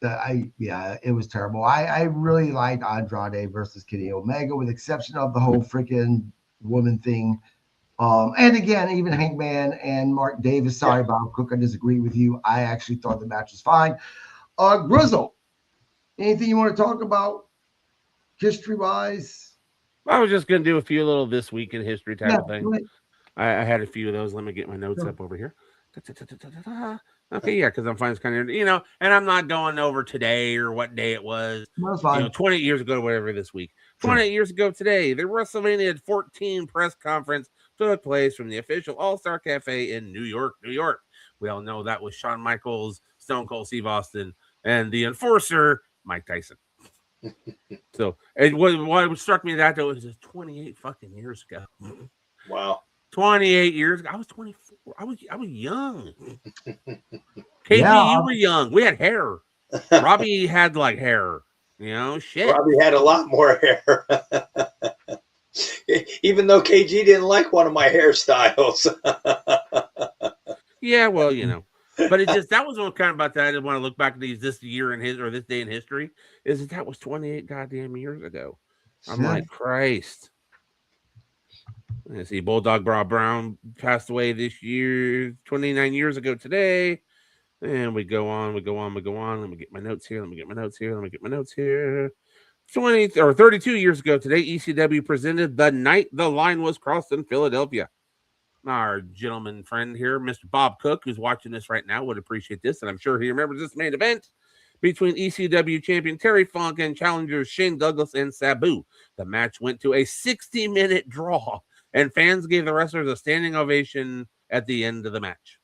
It was terrible. I really liked Andrade versus Kenny Omega, with the exception of the whole freaking woman thing. And again, even Hangman and Mark Davis. Sorry, Bob Cook, I disagree with you. I actually thought the match was fine. Grizzle, anything you want to talk about history-wise? I was just going to do a few little this week in history type of thing. I had a few of those. Let me get my notes up over here. Okay, yeah, because I'm finding it's kind of, and I'm not going over today or what day it was. That's fine. 28 years ago, whatever this week. 28 years ago today, the WrestleMania 14 press conference took place from the official All-Star Cafe in New York, New York. We all know that was Shawn Michaels, Stone Cold Steve Austin, and the enforcer, Mike Tyson. So, what struck me that though was just 28 fucking years ago. Wow. 28 years ago. I was 24. I was young. KG, Yeah. you were young. We had hair. Robbie had like hair. You know, shit. Robbie had a lot more hair. Even though KG didn't like one of my hairstyles. Yeah, well, you know. But it just, that was what kind of about that. I didn't want to look back at this year in his, or this day in history. Is that was 28 goddamn years ago. I'm like, Christ. Let's see, Bulldog Brown passed away this year, 29 years ago today. And we go on. Let me get my notes here. 20 or 32 years ago today, ECW presented The Night the Line Was Crossed in Philadelphia. Our gentleman friend here, Mr. Bob Cook, who's watching this right now, would appreciate this, and I'm sure he remembers this main event between ECW champion Terry Funk and challengers Shane Douglas and Sabu. The match went to a 60-minute draw, and fans gave the wrestlers a standing ovation at the end of the match.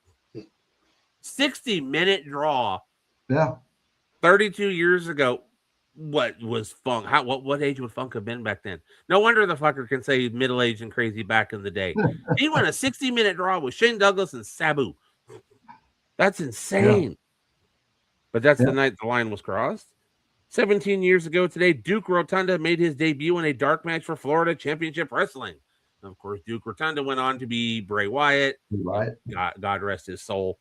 60-minute draw. Yeah. 32 years ago. What was Funk? What age would Funk have been back then? No wonder the fucker can say middle-aged and crazy back in the day. He won a 60-minute draw with Shane Douglas and Sabu. That's insane. Yeah. But that's the night the line was crossed. 17 years ago today, Duke Rotunda made his debut in a dark match for Florida Championship Wrestling. And of course, Duke Rotunda went on to be Bray Wyatt. Right. God rest his soul.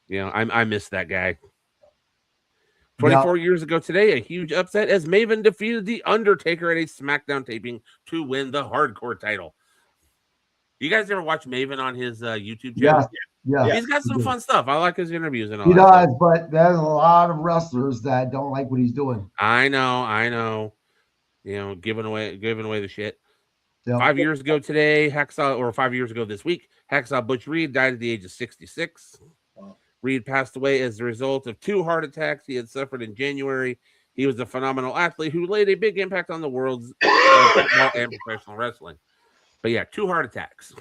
You know, I miss that guy. 24 years ago today, a huge upset as Maven defeated The Undertaker at a SmackDown taping to win the Hardcore title. You guys ever watch Maven on his YouTube channel? Yeah. He's got some fun stuff. I like his interviews and all that. He does, stuff. But there's a lot of wrestlers that don't like what he's doing. I know. You know, giving away the shit. Yep. 5 years ago today, 5 years ago this week, Hacksaw Butch Reed died at the age of 66. Reed passed away as a result of 2 heart attacks he had suffered in January. He was a phenomenal athlete who laid a big impact on the world's football and professional wrestling. But yeah, 2 heart attacks.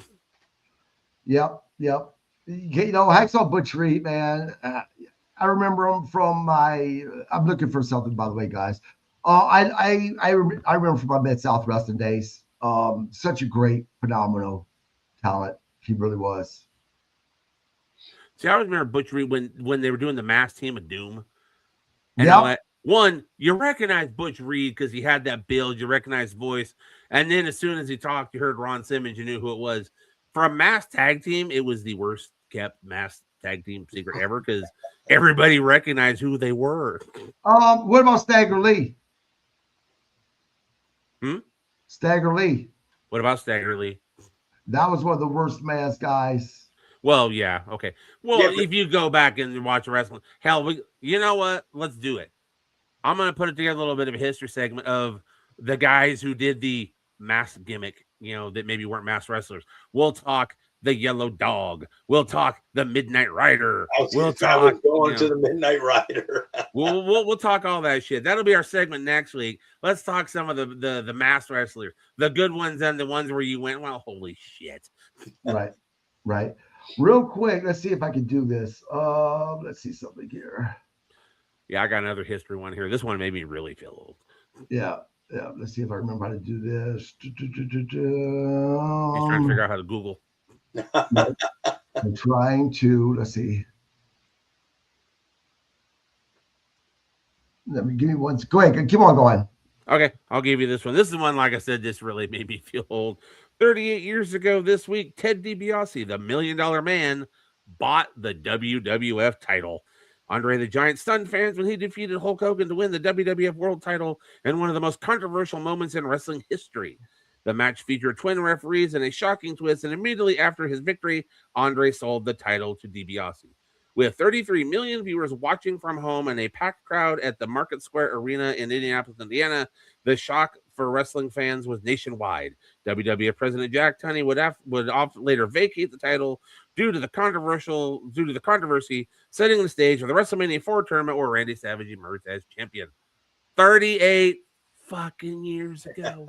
Yep. You know, Hacksaw Butch Reed, man. I remember him from I'm looking for something, by the way, guys. I remember from my Mid-South wrestling days. Such a great, phenomenal talent. He really was. See, I always remember Butch Reed when they were doing the Mass Team of Doom. And all that. One, you recognize Butch Reed because he had that build. You recognize his voice. And then as soon as he talked, you heard Ron Simmons. You knew who it was. For a Mass Tag Team, it was the worst kept Mass Tag Team secret ever because everybody recognized who they were. What about Stagger Lee? Stagger Lee. What about Stagger Lee? That was one of the worst Mass guys. Well, yeah, okay. Well, if you go back and watch wrestling, hell, you know what? Let's do it. I'm going to put it together a little bit of a history segment of the guys who did the mass gimmick, you know, that maybe weren't mass wrestlers. We'll talk the Yellow Dog. We'll talk the Midnight Rider. We'll talk to the Midnight Rider. we'll talk all that shit. That'll be our segment next week. Let's talk some of the mass wrestlers, the good ones and the ones where you went, well, holy shit. Right. Real quick, let's see if I can do this. Let's see something here. Yeah, I got another history one here. This one made me really feel old. Yeah. Let's see if I remember how to do this. He's trying to figure out how to Google. I'm trying to. Let's see. Give me one. Go ahead. Keep on going. Okay, I'll give you this one. This is one, like I said, this really made me feel old. 38 years ago this week, Ted DiBiase, the $1 Million Man, bought the WWF title. Andre the Giant stunned fans when he defeated Hulk Hogan to win the WWF World title in one of the most controversial moments in wrestling history. The match featured twin referees and a shocking twist, and immediately after his victory, Andre sold the title to DiBiase. With 33 million viewers watching from home and a packed crowd at the Market Square Arena in Indianapolis, Indiana, the shock for wrestling fans was nationwide. WWF President Jack Tunney would later vacate the title due to the controversy, setting the stage for the WrestleMania 4 tournament where Randy Savage emerged as champion. 38 fucking years ago.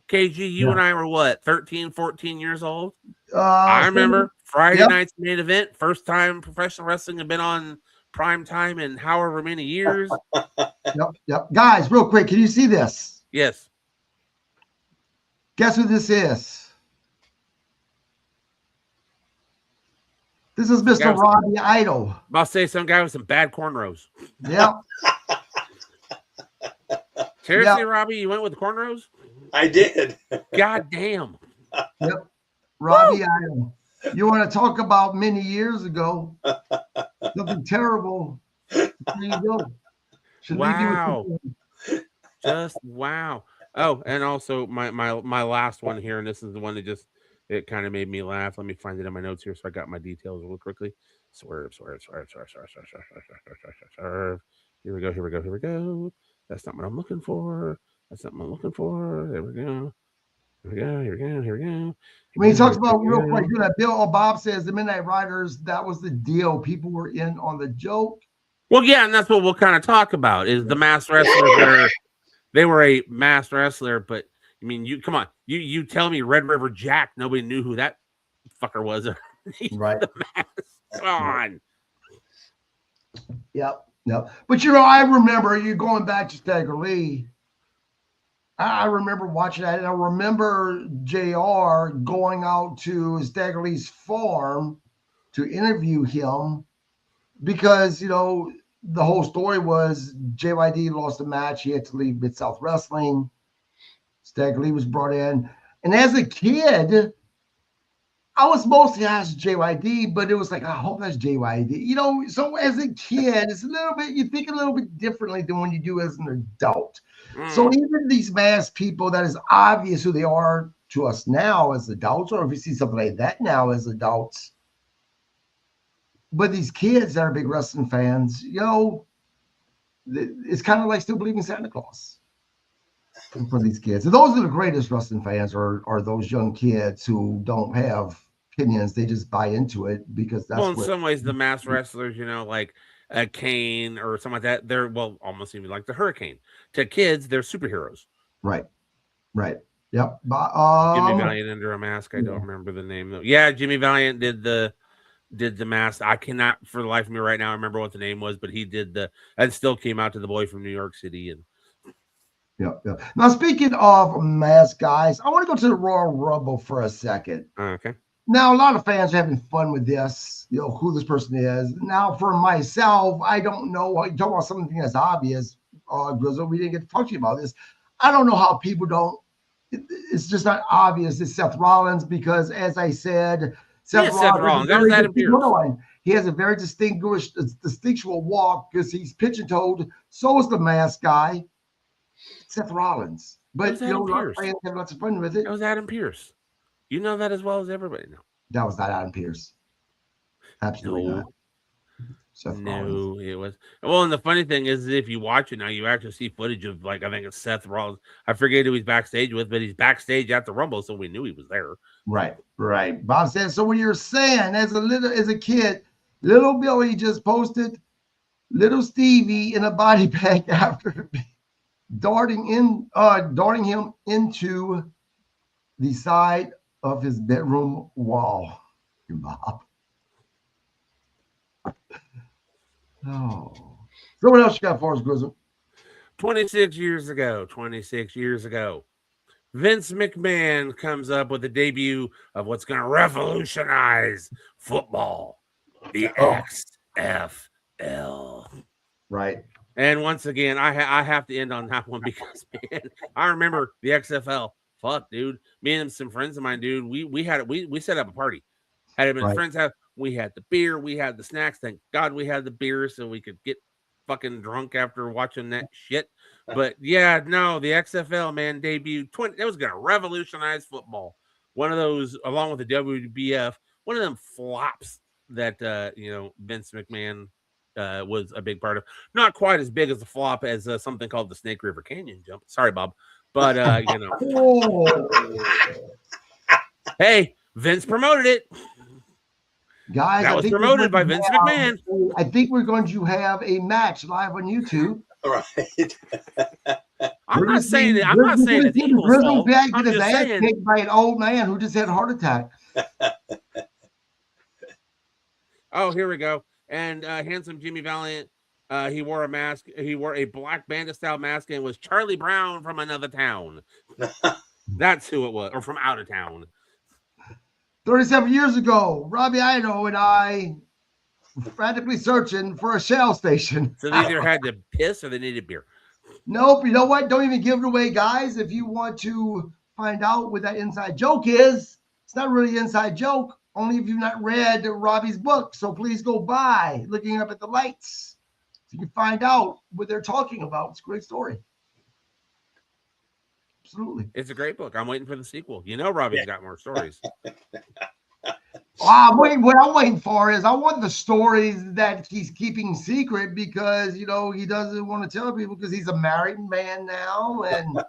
KG, you and I were what, 13, 14 years old? I remember Friday night's main event, first time professional wrestling had been on prime time in however many years. Yep. Guys, real quick, can you see this? Yes. Guess who this is? This is Mr. Robbie Idol. I'll say some guy with some bad cornrows. Yeah. Seriously, yep. Robbie, you went with cornrows? I did. God damn. Yep. Robbie Idol. You want to talk about many years ago? Something terrible. There you go. Wow. Just wow. Oh, and also my last one here, and this is the one that just it kind of made me laugh. Let me find it in my notes here, so I got my details real quickly. Swerve. Here we go. That's not what I'm looking for. Here we go. Here we go. When he talks about real quick, that Bill Bob says the Midnight Riders, that was the deal. People were in on the joke. Well, yeah, and that's what we'll kind of talk about is the masked wrestlers. They were a masked wrestler, but I mean, come on, you tell me Red River Jack, nobody knew who that fucker was. Right. The mask. Come on. Yep. But I remember you going back to Stagger Lee. I remember watching that, and I remember JR going out to Stagger Lee's farm to interview him because, the whole story was JYD lost a match. He had to leave Mid-South Wrestling. Stagger Lee was brought in. And as a kid, I was mostly asked JYD, but it was like, I hope that's JYD. So as a kid, it's a little bit, you think a little bit differently than when you do as an adult. So even these masked people, that is obvious who they are to us now as adults, or if you see something like that now as adults. But these kids that are big wrestling fans, it's kind of like still believing Santa Claus for these kids. And those are the greatest wrestling fans are those young kids who don't have opinions. They just buy into it because that's in some ways the masked wrestlers, like a Kane or something like that, they're almost even like the Hurricane. To kids, they're superheroes. Right. Yep. Jimmy Valiant under a mask. I don't remember the name though. Yeah, Jimmy Valiant did the mask. I cannot for the life of me right now remember what the name was, but he did and still came out to the boy from New York City. And Yep. Now speaking of mask guys, I want to go to the Royal Rumble for a second. Okay. Now, a lot of fans are having fun with this, who this person is. Now, for myself, I don't know. You talk about something that's obvious, Grizzle. We didn't get to talk to you about this. I don't know how people don't. It's just not obvious. It's Seth Rollins because, as I said, Seth Rollins. That was Adam Pearce. He has a very distinctual walk because he's pigeon-toed. So is the mask guy, Seth Rollins. But fans have lots of fun with it. That was Adam Pearce. You know that as well as everybody knows. That was not Adam Pearce. Absolutely not. No, it was. Well, and the funny thing is, if you watch it now, you actually see footage of I think it's Seth Rollins. I forget who he's backstage with, but he's backstage at the Rumble, so we knew he was there. Right. Bob says, so what you're saying as a kid, little Billy just posted little Stevie in a body bag after darting him into the side of his bedroom wall. Bob. Oh. So what else you got for us, Grizzle? 26 years ago, Vince McMahon comes up with the debut of what's going to revolutionize football, the XFL. Right. And once again, I have to end on that one because, man, I remember the XFL. Fuck, dude. Me and some friends of mine, dude, we set up a party. Had it been friends have, we had the beer, we had the snacks. Thank God we had the beer so we could get fucking drunk after watching that shit. But yeah, no, the XFL, man, debuted. It was going to revolutionize football. One of those, along with the WBF, one of them flops that, Vince McMahon was a big part of. Not quite as big as a flop as something called the Snake River Canyon jump. Sorry, Bob. But, hey, Vince promoted it. Guys, that was promoted by Vince McMahon. I think we're going to have a match live on YouTube. Right. I'm not saying it's Eagles' fault. I'm just saying kicked by an old man who just had a heart attack. Oh, here we go. And handsome Jimmy Valiant, he wore a mask. He wore a black bandit style mask and was Charlie Brown from another town. That's who it was, or from out of town. 37 years ago, Robbie Idol and I were frantically searching for a Shell station. So they either had to piss or they needed beer. Nope. You know what? Don't even give it away, guys. If you want to find out what that inside joke is, it's not really an inside joke, only if you've not read Robbie's book. So please go by looking up at the lights so you can find out what they're talking about. It's a great story. Absolutely. It's a great book. I'm waiting for the sequel. You know, Robbie's got more stories. What I'm waiting for is I want the stories that he's keeping secret because, he doesn't want to tell people because he's a married man now and,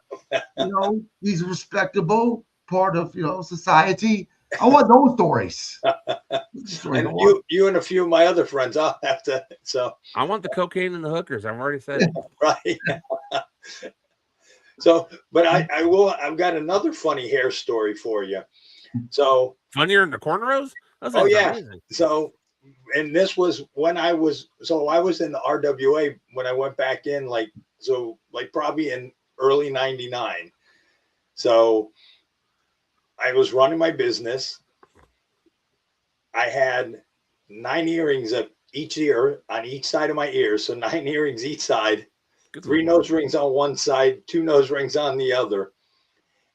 he's a respectable part of, society. I want those stories. And you and a few of my other friends, I'll have to. So I want the cocaine and the hookers. I've already said it. Right. So, but I've got another funny hair story for you. So funnier in the cornrows? Oh yeah. Amazing. So, and this was when I was in the RWA when I went back in, like probably in early '99. So I was running my business. I had 9 earrings of each ear on each side of my ears. So 9 earrings each side, 3 nose rings on one side, 2 nose rings on the other.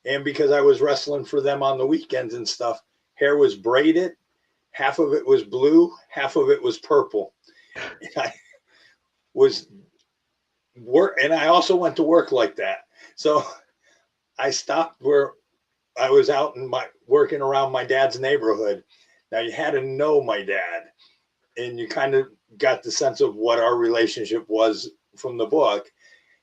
And because I was wrestling for them on the weekends and stuff, hair was braided. Half of it was blue, half of it was purple. And I also went to work like that. So I stopped where I was out in working around my dad's neighborhood. Now you had to know my dad, and you kind of got the sense of what our relationship was from the book.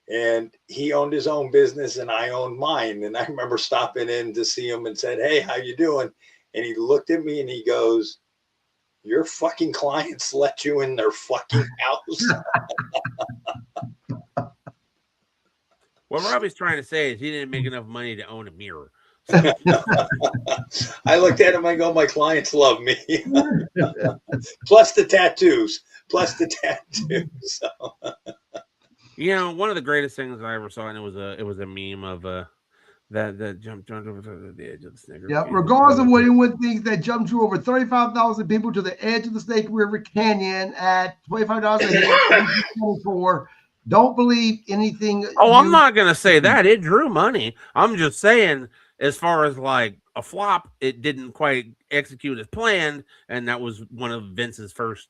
And he owned his own business and I owned mine. And I remember stopping in to see him and said, "Hey, how you doing?" And he looked at me and he goes, "Your fucking clients let you in their fucking house." What Robbie's trying to say is he didn't make enough money to own a mirror. I looked at him and I go, "My clients love me." Plus the tattoos. So. One of the greatest things I ever saw, and it was a meme of that jumped over the edge of the Snake River. Yeah, regardless of what anyone thinks, that jumped through over 35,000 people to the edge of the Snake River Canyon at $25 a head. 24. Don't believe anything. I'm not gonna say that it drew money. I'm just saying, as far as like a flop, it didn't quite execute as planned, and that was one of Vince's first,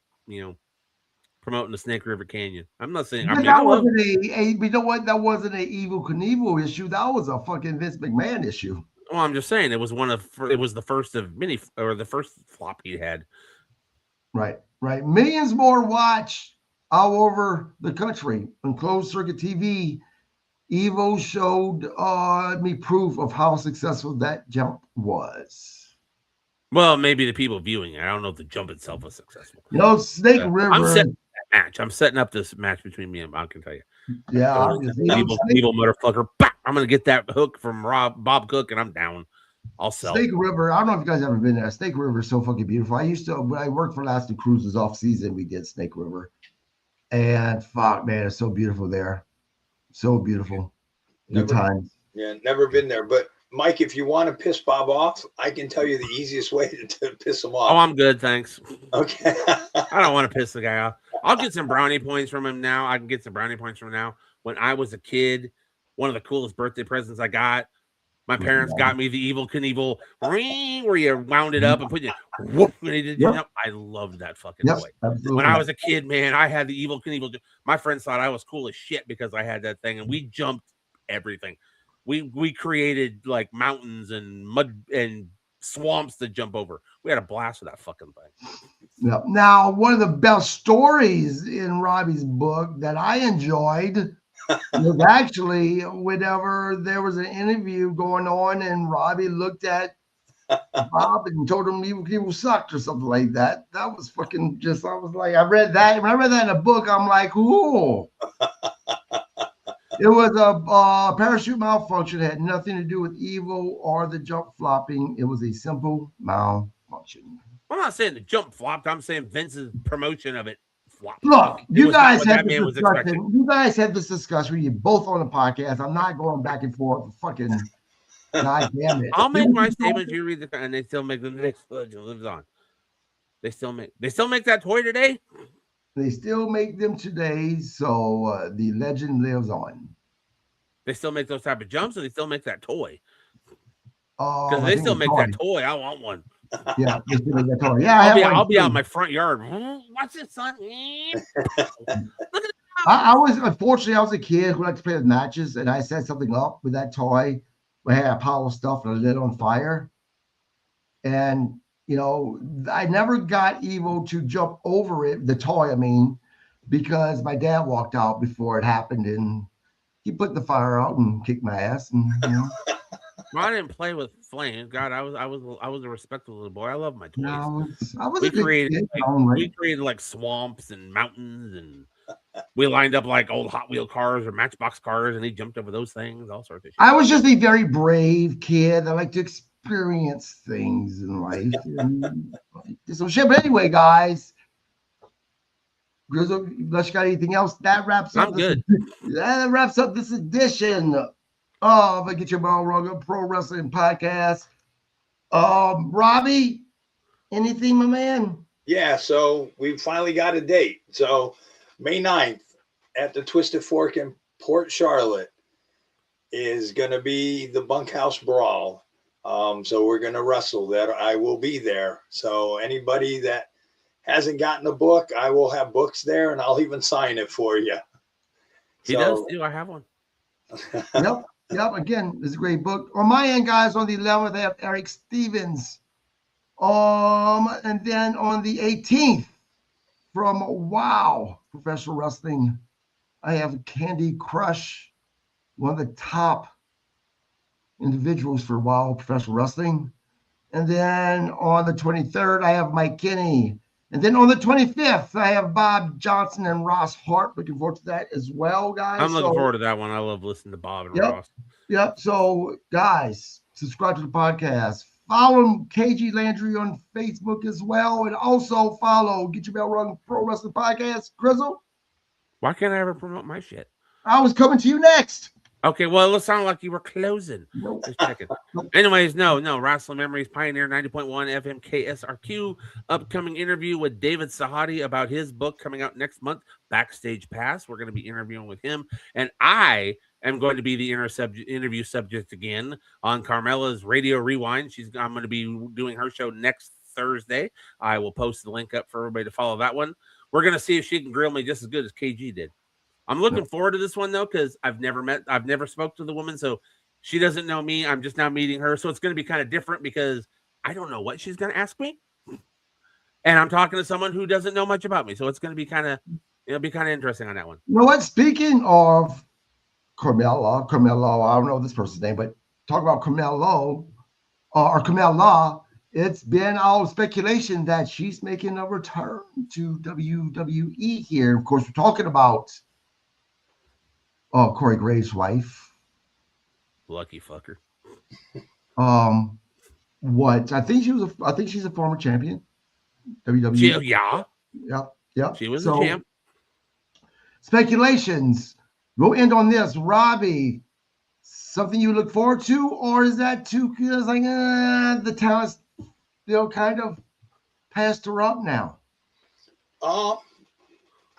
promoting the Snake River Canyon. I'm not saying. That wasn't you know what? That wasn't an Evil Knievel issue. That was a fucking Vince McMahon issue. Well, I'm just saying it was the first of many, or the first flop he had. Right. Millions more watched all over the country on closed circuit TV. Evo showed me proof of how successful that jump was. Well, maybe the people viewing it. I don't know if the jump itself was successful. Snake River. I'm setting up this match between me and Bob. I can tell you. Yeah, evil motherfucker. Bah! I'm gonna get that hook from Bob Cook, and I'm down. I'll sell. Snake River. I don't know if you guys ever been there. Snake River is so fucking beautiful. When I worked for Last Two Cruises off season, we did Snake River, and fuck, man, it's so beautiful there. So beautiful. Good times. Yeah, never been there, but. Mike, if you want to piss Bob off, I can tell you the easiest way to piss him off. Oh, I'm good, thanks. Okay. I don't want to piss the guy off. I'll get some brownie points from him now. I can get some brownie points from him now. When I was a kid, one of the coolest birthday presents I got, my parents got me the Evil Knievel ring where you wound it up and put it whoop when he did jump. I loved that fucking toy. When I was a kid, man, I had the Evil Knievel. My friends thought I was cool as shit because I had that thing, and we jumped everything. We created like mountains and mud and swamps to jump over. We had a blast with that fucking thing. Yeah. Now, one of the best stories in Robbie's book that I enjoyed was actually whenever there was an interview going on and Robbie looked at Bob and told him he was sucked or something like that. That was fucking just, I was like, I read that. When I read that in a book, I'm like, ooh. It was a parachute malfunction. It had nothing to do with Evil or the jump flopping. It was a simple malfunction. I'm not saying the jump flopped. I'm saying Vince's promotion of it flopped. Look, you guys had this discussion. You're both on the podcast. I'm not going back and forth. Fucking God damn it. I'll make my statement. You read and they still make the next legend lives on. They still make that toy today. They still make them today, so the legend lives on. They still make those type of jumps, and they still make that toy. Oh, Because they still make that toy. I want one. Yeah, they still make that toy. Yeah, I'll be out in my front yard. What's this, son? Look at I was unfortunately I was a kid who liked to play with matches, and I set something up with that toy. I had a pile of stuff and I lit it on fire, and I never got Evo to jump over it, the toy, I mean, because my dad walked out before it happened, and he put the fire out and kicked my ass, and Well, I didn't play with flames. God, I was a respectful little boy. I love my toys. I was we a good created kid, we created like swamps and mountains, and we lined up like old Hot Wheel cars or Matchbox cars, and he jumped over those things, all sorts of shit. I was just a very brave kid. I like to experience things in life. Some shit. But anyway, guys, Grizzle, unless you got anything else, that wraps up. I'm good. That wraps up this edition of Get Your Bell Rung Pro Wrestling Podcast. Robbie, anything, my man? Yeah, so we finally got a date. So May 9th at the Twisted Fork in Port Charlotte is going to be the Bunkhouse Brawl. So we're going to wrestle that. I will be there. So anybody that hasn't gotten a book, I will have books there, and I'll even sign it for you. He does too. I have one. Yep. Again, it's a great book. On my end, guys, on the 11th, I have Eric Stevens. And then on the 18th, from Wow Professional Wrestling, I have Candy Crush, one of the top individuals for Wow Professional Wrestling. And then on the 23rd, I have Mike Kinney. And then on the 25th, I have Bob Johnson and Ross Hart. Looking forward to that as well, guys. I'm looking forward to that one. I love listening to Bob and Ross. Yep. So, guys, subscribe to the podcast. Follow KG Landry on Facebook as well. And also follow Get Your Bell Rung Pro Wrestling Podcast. Grizzle? Why can't I ever promote my shit? I was coming to you next. Okay, well, it sounded like you were closing. Nope. Just checking. Anyways, no. Rasslin Memories, Pioneer 90.1 FM KSRQ. Upcoming interview with David Sahadi about his book coming out next month, Backstage Pass. We're going to be interviewing with him. And I am going to be the interview subject again on Carmela's Radio Rewind. I'm going to be doing her show next Thursday. I will post the link up for everybody to follow that one. We're going to see if she can grill me just as good as KG did. I'm looking forward to this one, though, because I've never spoke to the woman, so she doesn't know me. I'm just now meeting her, so it's going to be kind of different because I don't know what she's going to ask me, and I'm talking to someone who doesn't know much about me, so it's going to be it'll be kind of interesting on that one. You know what? Speaking of Carmela, I don't know this person's name, but talk about Carmela, it's been all speculation that she's making a return to WWE here. Of course, we're talking about Corey Graves' wife. Lucky fucker. What? I think she's a former champion. WWE. Yeah. She was a champ. Speculations. We'll end on this. Robbie, something you look forward to, or is that too like the talent's kind of passed her up now?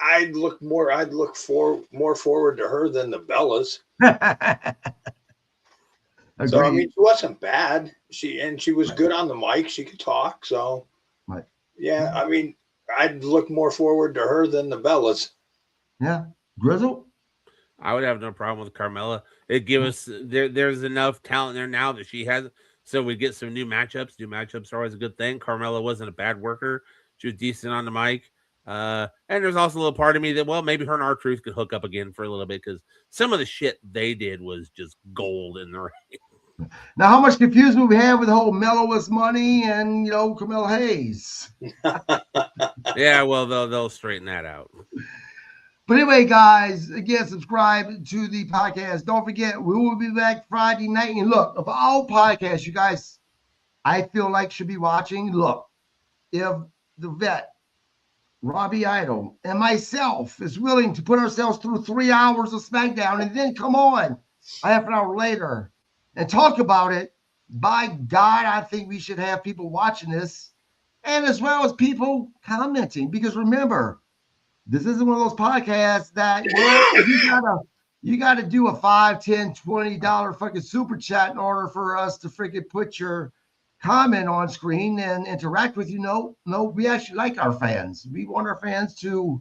I'd look more forward to her than the Bellas. So I mean, she wasn't bad. She was good on the mic. She could talk. So yeah, I mean, I'd look more forward to her than the Bellas. Yeah, Grizzle. I would have no problem with Carmella. It gives us there's enough talent there now that she has, so we get some new matchups. New matchups are always a good thing. Carmella wasn't a bad worker. She was decent on the mic. And there's also a little part of me that, well, maybe her and R-Truth could hook up again for a little bit because some of the shit they did was just gold in the ring. Now, how much confusion we have with the whole Mellowist money and, Carmella Hayes. Yeah, well, they'll straighten that out. But anyway, guys, again, subscribe to the podcast. Don't forget, we will be back Friday night. And look, of all podcasts you guys, I feel like should be watching, look, if the vet, Robbie Idol, and myself is willing to put ourselves through 3 hours of SmackDown and then come on a half an hour later and talk about it, by God, I think we should have people watching this, and as well as people commenting. Because remember, this isn't one of those podcasts that you gotta do a $5, $10, $20 fucking super chat in order for us to freaking put your comment on screen and interact with you. No, we actually like our fans. We want our fans to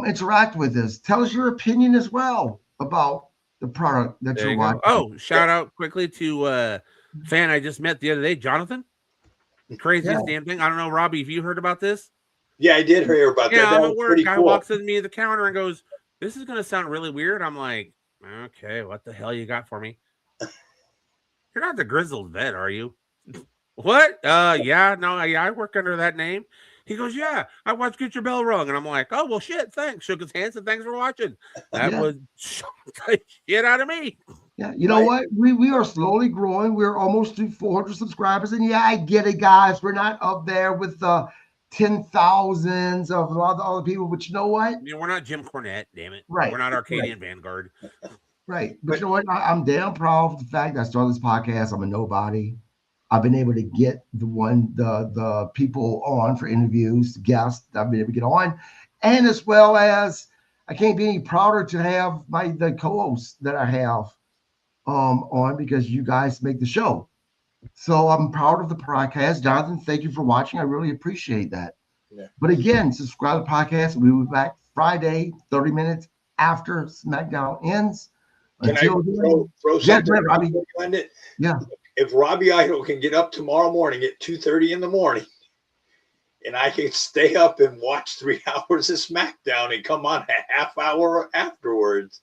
interact with us. Tell us your opinion as well about the product that you're watching. Oh, shout out quickly to fan I just met the other day, Jonathan. Craziest damn thing. I don't know, Robbie, if you heard about this. Yeah, I did hear about that. Yeah, That I'm at work. Guy cool. walks in me at the counter and goes, "This is gonna sound really weird." I'm like, "Okay, what the hell you got for me?" You're not the Grizzled Vet, are you? What? Yeah, no, I work under that name. He goes, "Yeah, I watched Get Your Bell Rung," and I'm like, "Oh well, shit, thanks." Shook his hands and thanks for watching. That was shit out of me. Yeah, you know what? We are slowly growing. We're almost to 400 subscribers, and yeah, I get it, guys. We're not up there with the 10,000s of a lot of other people, but you know what? We're not Jim Cornette, damn it. Right. We're not Arcadian Vanguard. Right. But you know what? I'm damn proud of the fact that I started this podcast. I'm a nobody. I've been able to get the people on for interviews, guests I've been able to get on. And as well as I can't be any prouder to have the co-hosts that I have on, because you guys make the show. So I'm proud of the podcast. Jonathan, thank you for watching. I really appreciate that. Yeah. But again, subscribe to the podcast. We will be back Friday, 30 minutes after SmackDown ends. Can I throw something? Robbie. Yeah. If Robbie Idol can get up tomorrow morning at 2:30 in the morning, and I can stay up and watch 3 hours of SmackDown and come on a half hour afterwards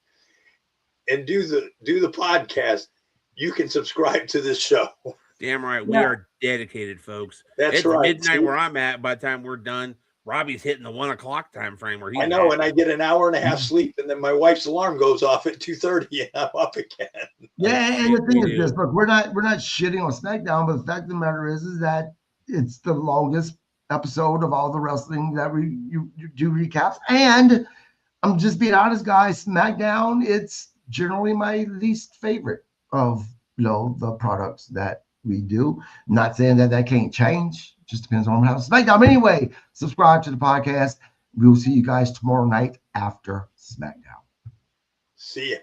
and do the podcast, you can subscribe to this show. Damn right. We are dedicated, folks. It's right. Midnight where I'm at. By the time we're done, Robbie's hitting the 1 o'clock time frame where he's I know, and I get an hour and a half sleep, and then my wife's alarm goes off at 2:30 and I'm up again. Yeah, and the thing is this, look, we're not shitting on SmackDown, but the fact of the matter is that it's the longest episode of all the wrestling that you do recaps. And I'm just being honest, guys, SmackDown, it's generally my least favorite of the products that we do. Not saying that can't change. Just depends on how SmackDown. Anyway, subscribe to the podcast. We will see you guys tomorrow night after SmackDown. See ya.